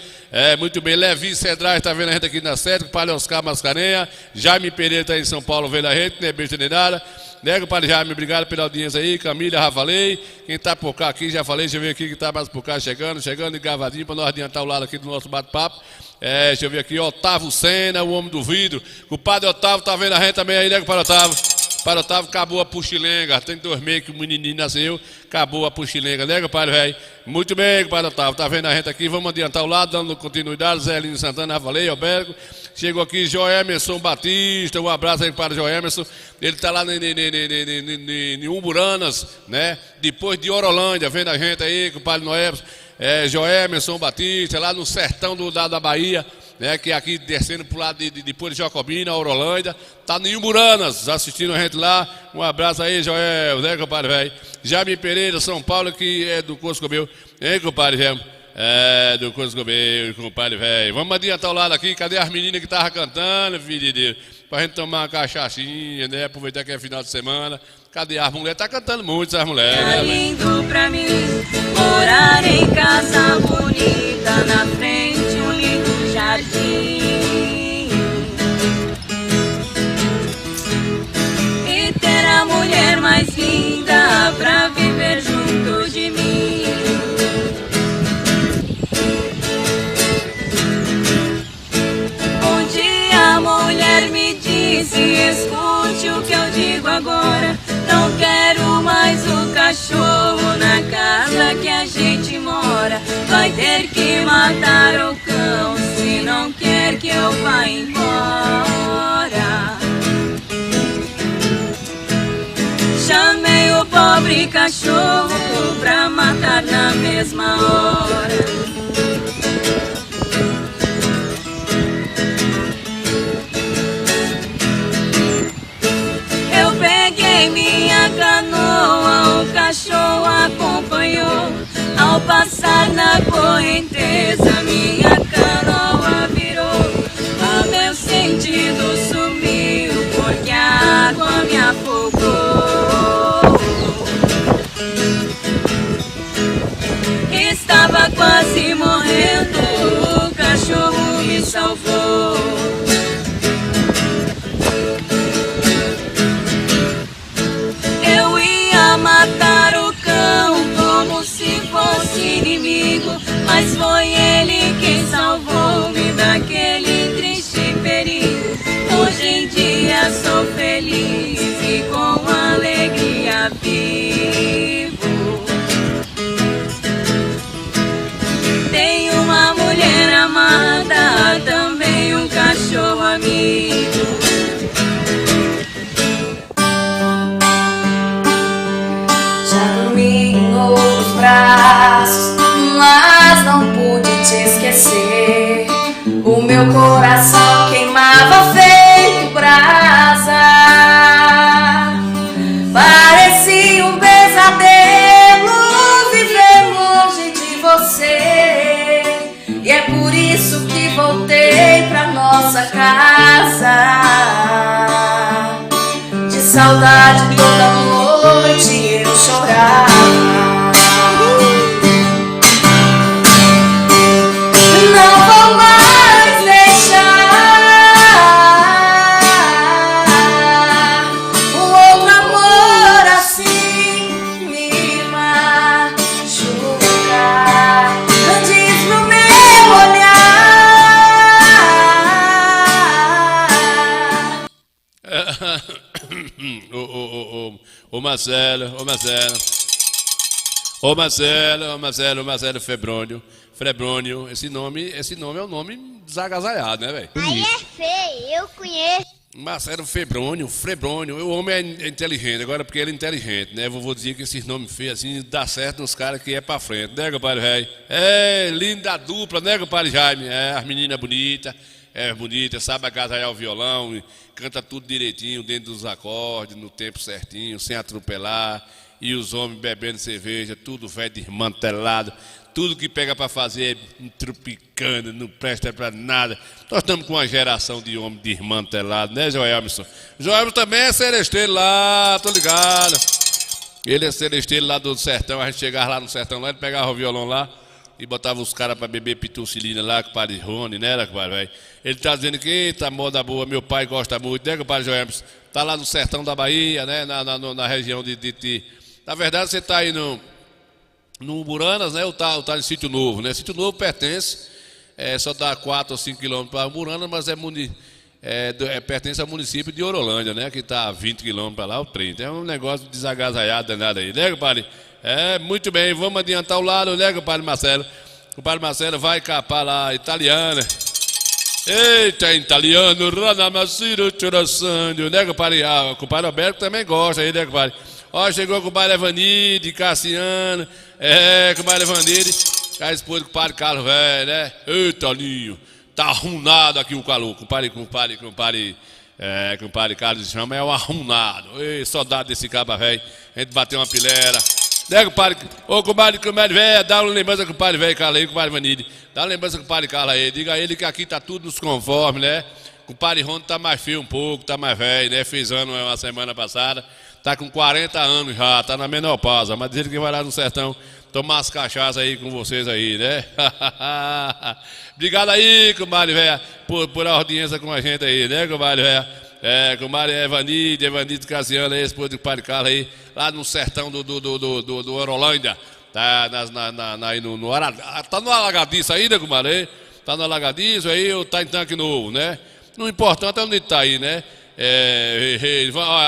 muito bem, Levi Cedrais está vendo a gente aqui na sede, com o padre Oscar Mascarenha, Jaime Pereira está em São Paulo vendo a gente, não é besta nem nada, né, compadre Jaime, obrigado pela audiência aí, Camila, já falei, quem está por cá aqui, já falei, deixa eu ver aqui quem está mais por cá, chegando e gravadinho, para nós adiantar o lado aqui do nosso bate-papo, deixa eu ver aqui, Otávio Sena, o homem do vidro, o padre Otávio está vendo a gente também aí, né, compadre Otávio? Padre Otávio, acabou a puxilenga, tem 2 meses que o menininho nasceu, acabou a puxilenga, né, compadre velho? Muito bem, compadre Otávio, tá vendo a gente aqui, vamos adiantar o lado, dando continuidade, Zé Lino Santana, já falei, Alberto, chegou aqui Joemerson Batista, um abraço aí para Joemerson, ele tá lá em Umburanas, né, depois de Orolândia, vendo a gente aí, compadre Noé, Joemerson Batista, lá no sertão da Bahia, né, que aqui descendo pro lado depois de Jacobina, Orolândia, tá em Umburanas, assistindo a gente lá, um abraço aí, Joel, né, compadre velho? Jaime Pereira, São Paulo, que é do Cosco meu, hein, compadre velho? É, do Cusco Meu, compadre velho. Vamos adiantar o lado aqui. Cadê as meninas que estavam cantando, filho de Deus? Pra gente tomar uma cachaçinha, né? Aproveitar que é final de semana. Cadê as mulheres? Tá cantando muito essas mulheres, É né? lindo pra mim morar em casa bonita, na frente um lindo jardim, e ter a mulher mais linda pra viver junto de mim. Um dia a mulher me disse: escute o que eu digo agora, não quero mais o cachorro na casa que a gente mora. Vai ter que matar o cão se não quer que eu vá embora. Chamei o pobre cachorro pra matar na mesma hora. Peguei minha canoa, o cachorro acompanhou. Ao passar na correnteza, minha canoa virou. O meu sentido sumiu, porque a água me afogou. Estava quase morrendo, o cachorro me salvou. Matar o cão como se fosse inimigo, mas foi ele quem salvou-me daquele triste perigo. Hoje em dia sou feliz e com alegria vivo. Tenho uma mulher amada, também um cachorro amigo. Os braços, mas não pude te esquecer. O meu coração queimava feito brasa, parecia um pesadelo viver longe de você. E é por isso que voltei pra nossa casa, de saudade toda noite eu chorava. Não vou mais deixar um outro amor assim me machucar. Diz pro meu olhar. Ô Marcelo Febrônio, esse nome é um nome desagasalhado, né, velho? Aí é feio, eu conheço. Marcelo Febrônio, o homem é inteligente, agora porque ele é inteligente, né? Vou dizer que esses nomes feios assim dá certo nos caras que é pra frente, né, compadre velho? É, linda dupla, né, compadre Jaime? É, as meninas bonitas, sabe agasalhar o violão, canta tudo direitinho, dentro dos acordes, no tempo certinho, sem atropelar. E os homens bebendo cerveja, tudo velho desmantelado. Tudo que pega para fazer é entropicando, não presta para nada. Nós estamos com uma geração de homem desmantelado, né, Joelmson? Joelmson também é seresteiro lá, tô ligado. Ele é seresteiro lá do sertão, a gente chegava lá no sertão, lá, ele pegava o violão lá e botava os caras para beber pitucilina lá, com o padre Rony, né, velho? Ele tá dizendo que, eita, moda boa, meu pai gosta muito, né, compadre Joelmson? Tá lá no sertão da Bahia, né, na região de... Na verdade, você tá aí no Buranas, né? Ou tá em Sítio Novo, né? Sítio Novo pertence, só dá 4 ou 5 quilômetros para Buranas, mas pertence ao município de Orolândia, né? Que está a 20 quilômetros para lá, o 30. É um negócio desagasalhado danado aí, né, compadre? Muito bem, vamos adiantar o lado, né, compadre Marcelo? O compadre Marcelo vai capar lá, italiana. Eita, italiano, Ranamaciro Chorossandio, né, compadre? O compadre Alberto também gosta aí, né, compadre? Ó, chegou com o compadre Evanide, Cassiano, compadre Evanide, a esposa do compadre Carlos velho, né? Eita, Linho, tá arrumado aqui o calor, compadre Carlos chama, é o arrumado. Ei, saudade desse caba velho, a gente bateu uma pilera, Né, compadre? Ô, compadre velho, dá uma lembrança com o compadre velho Carla aí, compadre Vanille. Dá uma lembrança com o compadre Carla aí. Diga a ele que aqui tá tudo nos conformes, né? O compadre Rondo tá mais feio um pouco, tá mais velho, né? Fez ano uma semana passada. Tá com 40 anos já, tá na menopausa. Mas diz ele que vai lá no sertão tomar as cachaças aí com vocês aí, né? Obrigado aí, compadre velho, por a audiência com a gente aí, né, compadre velho? Compadre Evanide Casiano, aí, esposa do compadre Carlos aí, lá no sertão do Orolândia. Tá aí tá no Alagadiço aí, né, compadre? Tá no Alagadiço aí, ou tá em Tanque Novo, né? Não importante é onde tá aí, né?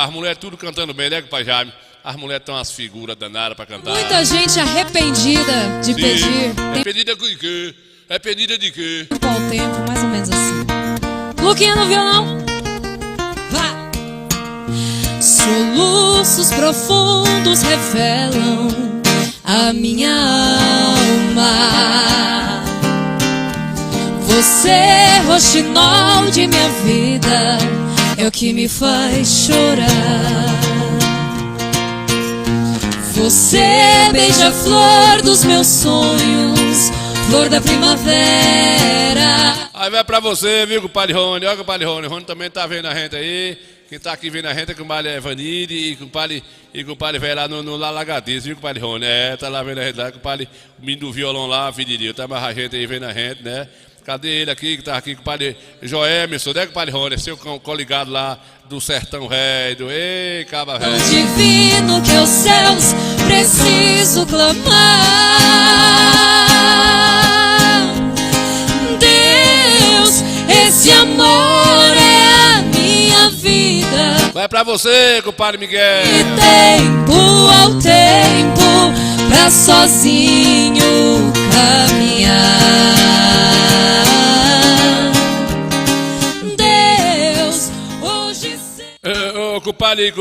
As mulheres tudo cantando bem, né, compadre Jaime? As mulheres estão umas figuras danadas pra cantar. Muita gente arrependida de pedir. Arrependida de quê? Arrependida de quê? Tempo ao tempo, mais ou menos assim. Luquinha no violão. Vá! Soluços profundos revelam a minha alma. Você, roxinol de minha vida, é o que me faz chorar. Você, beija-flor dos meus sonhos, flor da primavera. Aí vai pra você, viu, compadre Rony? Olha, compadre Rony. Rony também tá vendo a gente aí. Quem tá aqui vendo a gente é o compadre Evanide e compadre velho lá no Lagadiço, viu, compadre Rony? Tá lá vendo a gente lá, compadre, o menino do violão lá, filho de Deus. Tá mais a gente aí vendo a gente, né? Cadê ele aqui, que tá aqui, compadre Joemerson, né, compadre Rony? Seu coligado lá do sertão velho. Ei, caba velho. Divino que aos céus preciso clamar. Deus, esse amor é a minha vida. Vai pra você, compadre Miguel. E tempo ao tempo pra sozinho caminhar. Compadre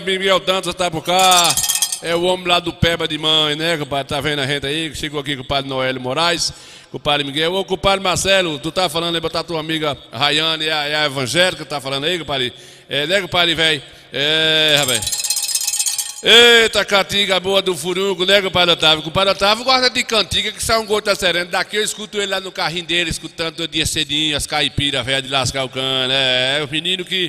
Miguel Dantas tá por cá. É o homem lá do Peba de Mãe, né, compadre? Tá vendo a gente aí? Chegou aqui com o compadre Noélio Moraes, compadre Miguel. Ô, compadre Marcelo, tu tá falando aí, botar tua amiga Rayane e a evangélica, tá falando aí, compadre? Né, compadre, velho? Rapaz. Eita, cantiga boa do Furungo, né, compadre Otávio? Compadre Otávio gosta de cantiga que sai um gol tá sereno. Daqui eu escuto ele lá no carrinho dele, escutando todo dia cedinho, as caipiras, velho, de lascar o cano. É o menino que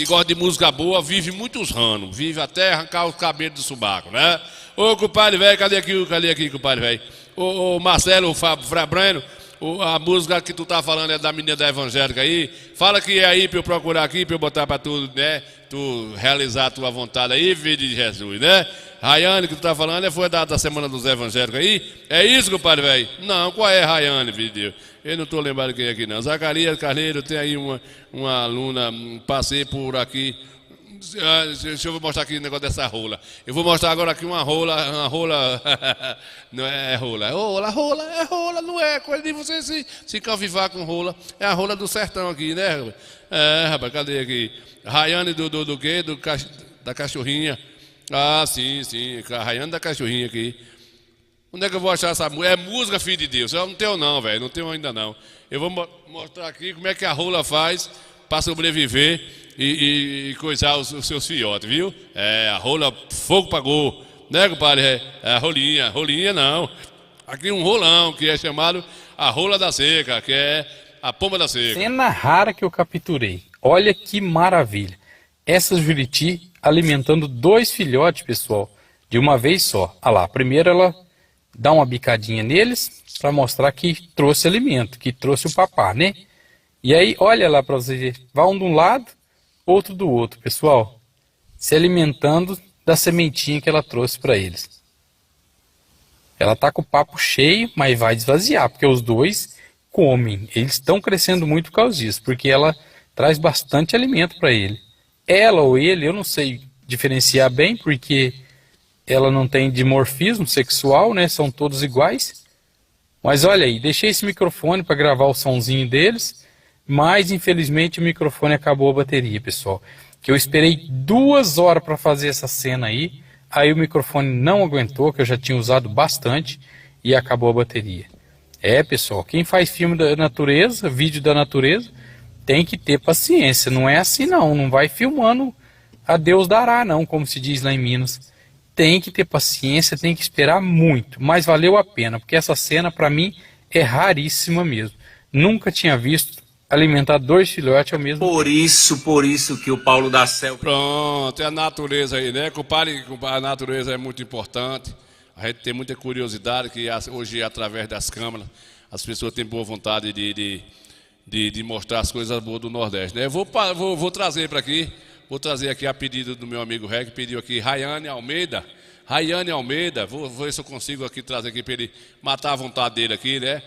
gosta de música boa, vive muitos anos, vive até arrancar os cabelos do subaco, né? Ô, compadre velho, cadê aqui, compadre velho? Ô, Marcelo, Frei Breno, a música que tu tá falando é da menina da evangélica aí. Fala que é aí pra eu procurar aqui, pra eu botar pra tu, né? Tu realizar a tua vontade aí, filho de Jesus, né? Rayane, que tu tá falando, foi da Semana dos Evangélicos aí? É isso, compadre velho? Não, qual é Rayane, filho de Deus? Eu não tô lembrado quem é aqui não. Zacarias Carneiro, tem aí uma aluna, passei por aqui. Deixa eu mostrar aqui o negócio dessa rola. Eu vou mostrar agora aqui uma rola. Não é rola, é rola, não é coisa de você se canvivar com rola. É a rola do sertão aqui, né, rapaz? Rapaz, cadê aqui? Rayane do quê? Da cachorrinha. Ah, sim, a Rayane da cachorrinha aqui. Onde é que eu vou achar essa música? É música, filho de Deus. Eu não tenho não, velho, não tenho ainda não. Eu vou mostrar aqui como é que a rola faz para sobreviver e coisar os seus filhotes, viu? A rola fogo pagou, né, compadre? É a rolinha não. Aqui um rolão que é chamado a rola da seca, que é a pomba da seca. Cena rara que eu capturei. Olha que maravilha. Essa Juriti alimentando 2 filhotes, pessoal, de uma vez só. Olha lá, primeiro ela dá uma bicadinha neles para mostrar que trouxe alimento, que trouxe o papá, né? E aí, olha lá para você ver, vai um de um lado, outro do outro, pessoal, se alimentando da sementinha que ela trouxe para eles. Ela tá com o papo cheio, mas vai esvaziar, porque os 2 comem. Eles estão crescendo muito por causa disso, porque ela traz bastante alimento para ele. Ela ou ele, eu não sei diferenciar bem, porque ela não tem dimorfismo sexual, né? São todos iguais. Mas olha aí, deixei esse microfone para gravar o sonzinho deles, mas infelizmente o microfone acabou a bateria, pessoal. Que eu esperei 2 horas para fazer essa cena aí o microfone não aguentou, que eu já tinha usado bastante, e acabou a bateria. Pessoal, quem faz filme da natureza, vídeo da natureza, tem que ter paciência. Não é assim não vai filmando a Deus dará não, como se diz lá em Minas. tem que ter paciência, tem que esperar muito, mas valeu a pena, porque essa cena para mim é raríssima mesmo. Nunca tinha visto alimentar 2 filhotes ao mesmo tempo. Por isso que o Paulo da Céu... Pronto, é a natureza aí, né? Compadre, a natureza é muito importante. A gente tem muita curiosidade que hoje, através das câmeras, as pessoas têm boa vontade de mostrar as coisas boas do Nordeste, né? Vou trazer para aqui, vou trazer aqui a pedido do meu amigo Ré, que pediu aqui, Rayane Almeida, vou ver se eu consigo aqui trazer aqui para ele matar a vontade dele aqui, né?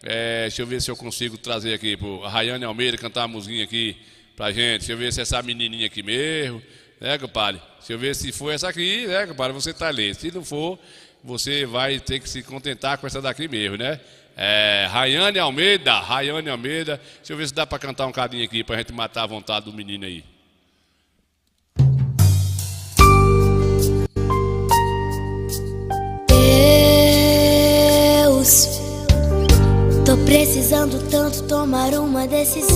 Deixa eu ver se eu consigo trazer aqui para a Rayane Almeida cantar uma musiquinha aqui pra gente. Deixa eu ver se é essa menininha aqui mesmo, né, compadre? Deixa eu ver se for essa aqui, né, compadre? Você tá lendo. Se não for, você vai ter que se contentar com essa daqui mesmo, né? Rayane Almeida. Deixa eu ver se dá para cantar um cadinho aqui pra gente matar a vontade do menino aí. Deus, tô precisando tanto tomar uma decisão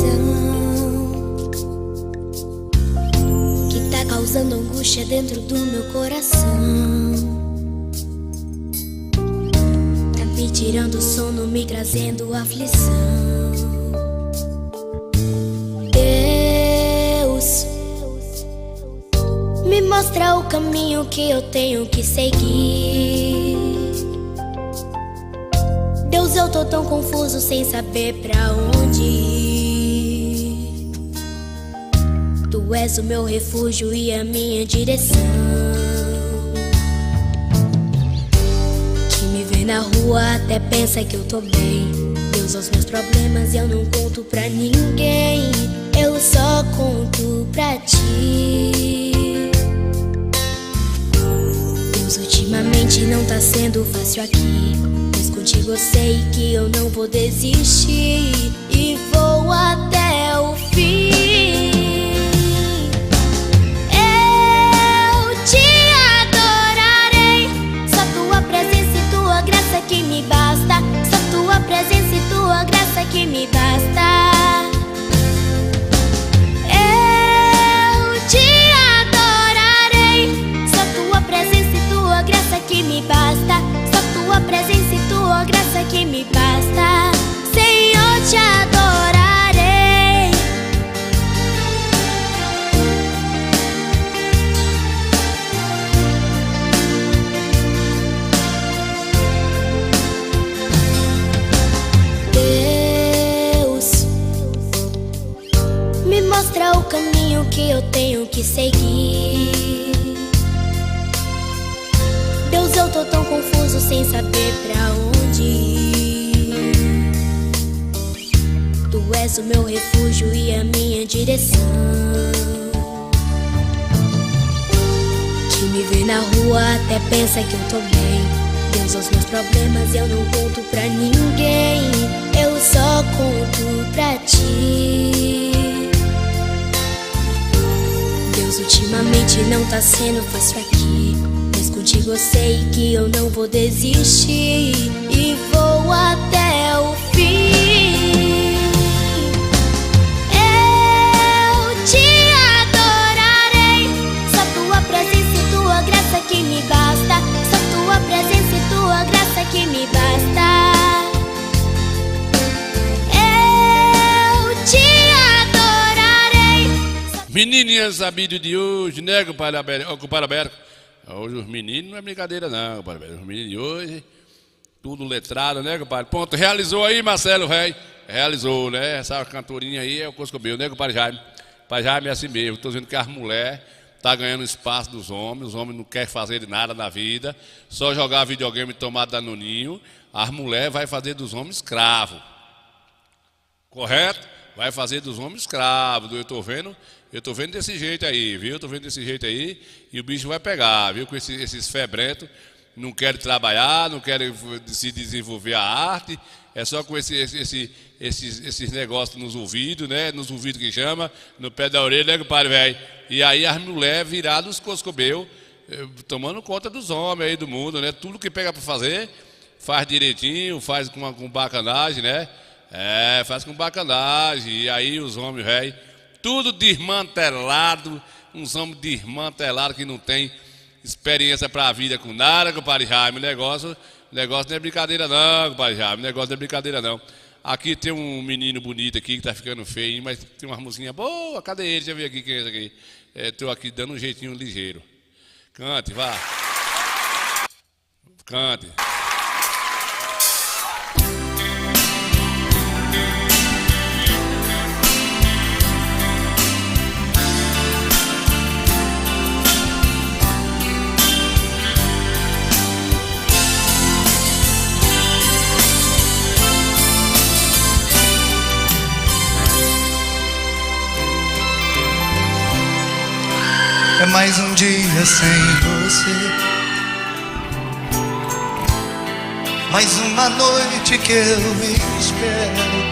que tá causando angústia dentro do meu coração. Tá me tirando o sono, me trazendo aflição. Deus, me mostra o caminho que eu tenho que seguir. Deus, eu tô tão confuso sem saber pra onde ir. Tu és o meu refúgio e a minha direção. Quem me vê na rua até pensa que eu tô bem. Deus, aos meus problemas eu não conto pra ninguém. Eu só conto pra ti. Deus, ultimamente não tá sendo fácil aqui. Contigo eu sei que eu não vou desistir e vou até o fim. Eu te adorarei, só tua presença e tua graça que me basta. Só tua presença e tua graça que me basta. Eu te adorarei, só tua presença e tua graça que me basta. Tua presença e tua graça que me basta. Senhor, te adorarei. Deus, me mostra o caminho que eu tenho que seguir. Deus, eu tô tão confuso sem saber pra onde ir. Tu és o meu refúgio e a minha direção. Quem me vê na rua até pensa que eu tô bem. Deus, aos meus problemas eu não conto pra ninguém. Eu só conto pra ti. Deus, ultimamente não tá sendo fácil aqui. Contigo eu sei que eu não vou desistir e vou até o fim. Eu te adorarei, só tua presença e tua graça que me basta. Só tua presença e tua graça que me basta. Eu te adorarei. Menininhas, a vídeo de hoje, né, compadre Alberto? Hoje os meninos não é brincadeira não, compadre. Os meninos de hoje, tudo letrado, né, compadre? Ponto, realizou aí, Marcelo Rei? Realizou, né? Essa cantorinha aí é o Coscobel, né, compadre Jaime? Compadre Jaime é assim mesmo. Estou dizendo que as mulheres estão ganhando espaço dos homens. Os homens não querem fazer nada na vida, só jogar videogame e tomar danoninho. As mulheres vão fazer dos homens escravos. Correto? Vai fazer dos homens escravos. Eu estou vendo desse jeito aí, viu? Estou vendo desse jeito aí e o bicho vai pegar, viu? Com esses febrentos, não querem trabalhar, não querem se desenvolver a arte, é só com esses negócios nos ouvidos, né? Nos ouvidos que chama, no pé da orelha, né, compadre, velho? E aí as mulheres viradas os Coscobel, tomando conta dos homens aí do mundo, né? Tudo que pega para fazer, faz direitinho, faz com bacanagem, né? Faz com bacanagem. E aí os homens, velho, tudo desmantelado, uns homens desmantelados que não tem experiência pra vida com nada, compadre Jaime. O negócio não é brincadeira não, compadre Jaime. O negócio não é brincadeira não. Aqui tem um menino bonito aqui que tá ficando feio, mas tem uma musiquinha boa. Cadê ele? Deixa eu ver aqui quem é esse aqui. Tô aqui dando um jeitinho ligeiro. Cante, vá. Cante. É mais um dia sem você, mais uma noite que eu espero.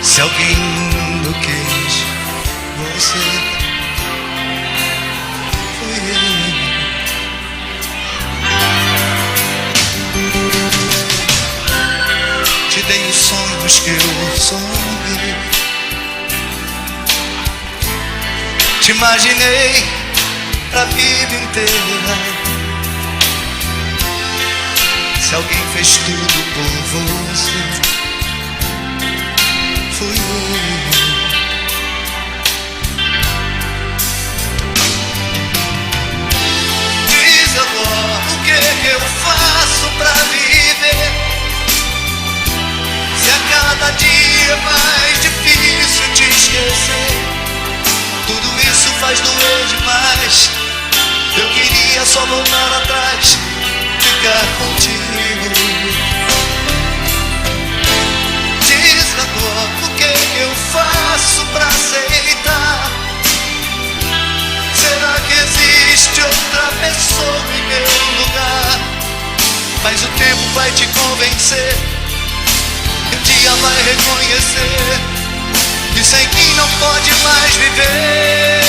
Se alguém no mundo quis você, fui eu. Te dei os sonhos que eu sonhei, te imaginei pra vida inteira. Se alguém fez tudo por você, fui eu. Diz agora o que eu faço pra viver, se a cada dia é mais difícil te esquecer. Tudo isso faz doer demais. Eu queria só voltar atrás, ficar contigo. Diz agora o que eu faço pra aceitar. Será que existe outra pessoa em meu lugar? Mas o tempo vai te convencer, um dia vai reconhecer que sem quem não pode mais viver.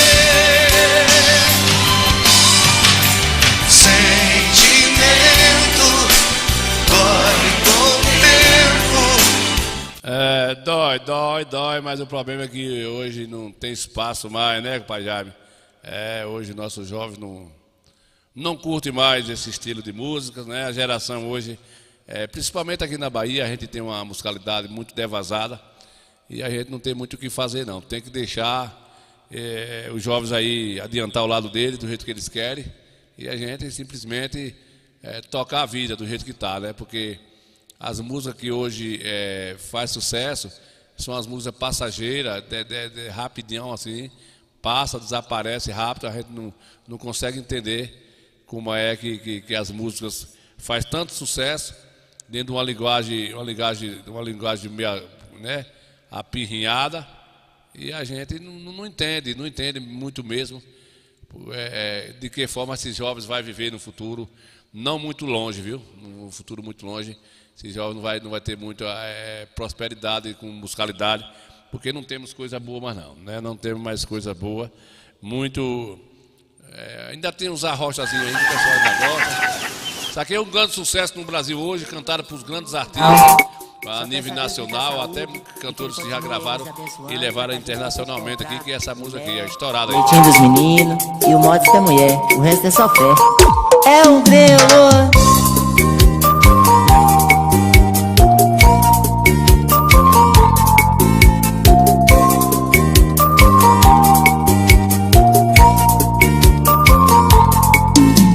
Sentimento corre com o tempo. Dói, mas o problema é que hoje não tem espaço mais, né, compadre Jaime? Hoje nossos jovens não curtem mais esse estilo de música, né? A geração hoje, principalmente aqui na Bahia, a gente tem uma musicalidade muito devasada. E a gente não tem muito o que fazer não, tem que deixar os jovens aí adiantar o lado deles do jeito que eles querem. E a gente simplesmente tocar a vida do jeito que está, né? Porque as músicas que hoje faz sucesso são as músicas passageiras, rapidão assim, passa, desaparece rápido, a gente não consegue entender como é que as músicas faz tanto sucesso dentro de uma linguagem meio, né, apirrinhada, e a gente não entende muito mesmo de que forma esses jovens vão viver no futuro, não muito longe, viu? No futuro muito longe, esses jovens não vai ter muita prosperidade com musicalidade, porque não temos coisa boa mais não, né? Não temos mais coisa boa, muito... ainda tem uns arrochazinhos aí que o pessoal ainda gosta. Isso aqui é um grande sucesso no Brasil hoje, cantado por os artistas a nível nacional, até cantores que já gravaram e levaram internacionalmente aqui, que essa música aqui é estourada aí. O jeitinho dos meninos e o modo da mulher, o resto é só fé. É o grelo.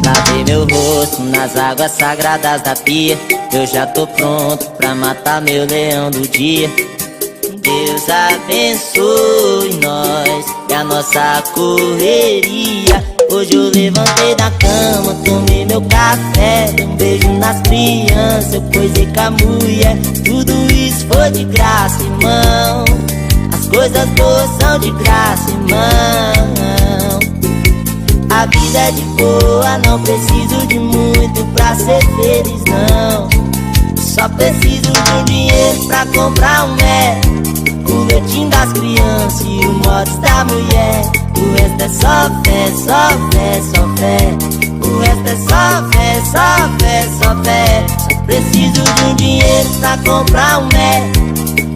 Lavei meu rosto nas águas sagradas da pia, eu já tô pronto pra matar meu leão do dia. Deus abençoe nós e a nossa correria. Hoje eu levantei da cama, tomei meu café, dei um beijo nas crianças, eu coisei com a mulher. Tudo isso foi de graça, irmão. As coisas boas são de graça, irmão. A vida é de boa, não preciso de muito pra ser feliz, não. Só preciso de um dinheiro pra comprar um o leitinho das crianças e o mods da mulher. O resto é só fé, só fé, só fé. O resto é só fé, só fé, só fé. Só preciso de um dinheiro pra comprar um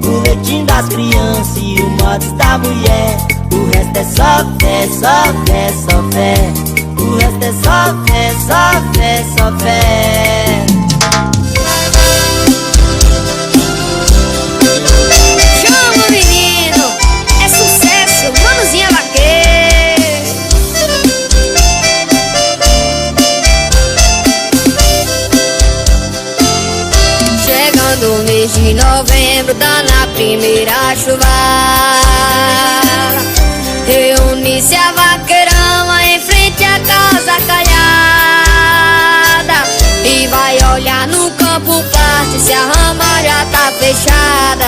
o leitinho das crianças e o mods da mulher. O O resto é só fé, só fé, só fé. O resto é só fé, só fé, só fé. Chama, menino, é sucesso, Manozinha Vaqueiro. Chegando o mês de novembro, dando a primeira chuva, reúne-se a vaqueirama em frente à casa calhada e vai olhar no campo parte se a rama já tá fechada.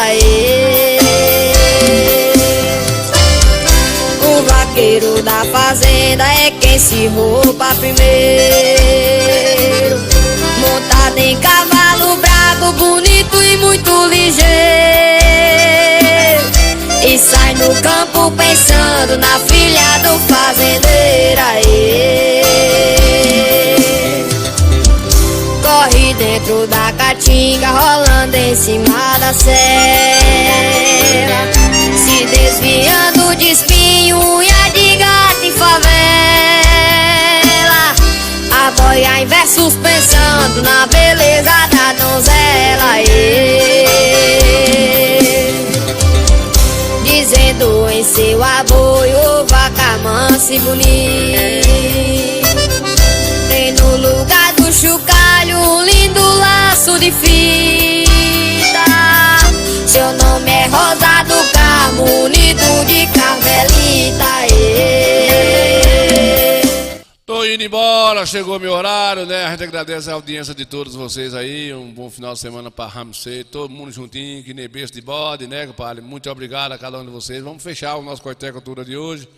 O vaqueiro da fazenda é quem se roupa primeiro, montado em cavalo bravo, bonito e muito ligeiro, e sai no campo pensando na filha do fazendeiro. Corre dentro da caatinga, rolando em cima da serra, se desviando de espinho, unha de gato em favela, a boia em versos pensando na beleza da donzela. Dizendo em seu aboio, vaca mansa e bonita, tem no lugar do chocalho um lindo laço de fita. Seu nome é Rosa do Carmo, unido de Carmelita. Tô indo embora, chegou meu horário, né? A gente agradece a audiência de todos vocês aí. Um bom final de semana para Ramsey, todo mundo juntinho, que nem besta de bode, né, compadre? Muito obrigado a cada um de vocês. Vamos fechar o nosso Quarteto Cultura de hoje.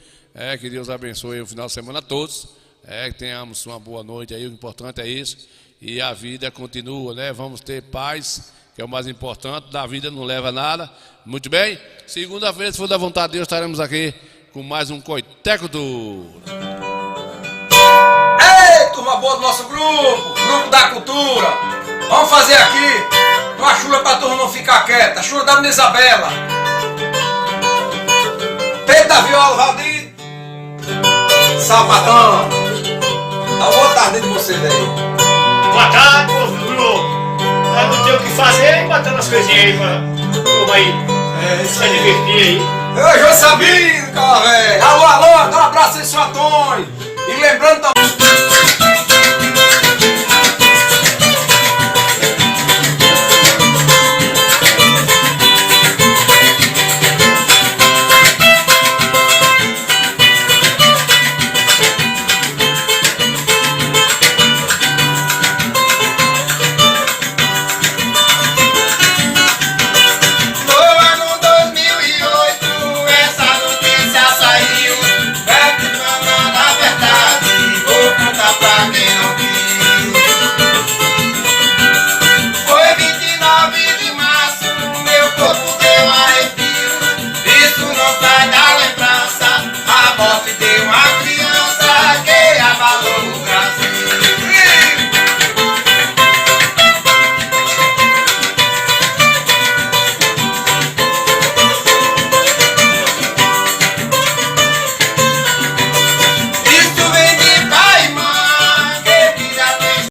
Que Deus abençoe o final de semana a todos. Que tenhamos uma boa noite aí, o importante é isso. E a vida continua, né? Vamos ter paz, que é o mais importante. Da vida não leva nada. Muito bem? Segunda-feira, se for da vontade de Deus, estaremos aqui com mais um Quarteto Cultura. Ei, turma boa do nosso grupo da cultura. Vamos fazer aqui uma chula pra turma não ficar quieta. Chula da Menina Isabela. Pedro da Viola, Valdir, Sapatão. Dá uma boa tarde de vocês aí. Boa tarde, povo do grupo. Eu não tenho o que fazer, botando as coisinhas aí pra turma aí se divertir aí. Eu já sabia, cara, velho. Alô, alô, dá um abraço aí, seu Antônio. E lembrando também.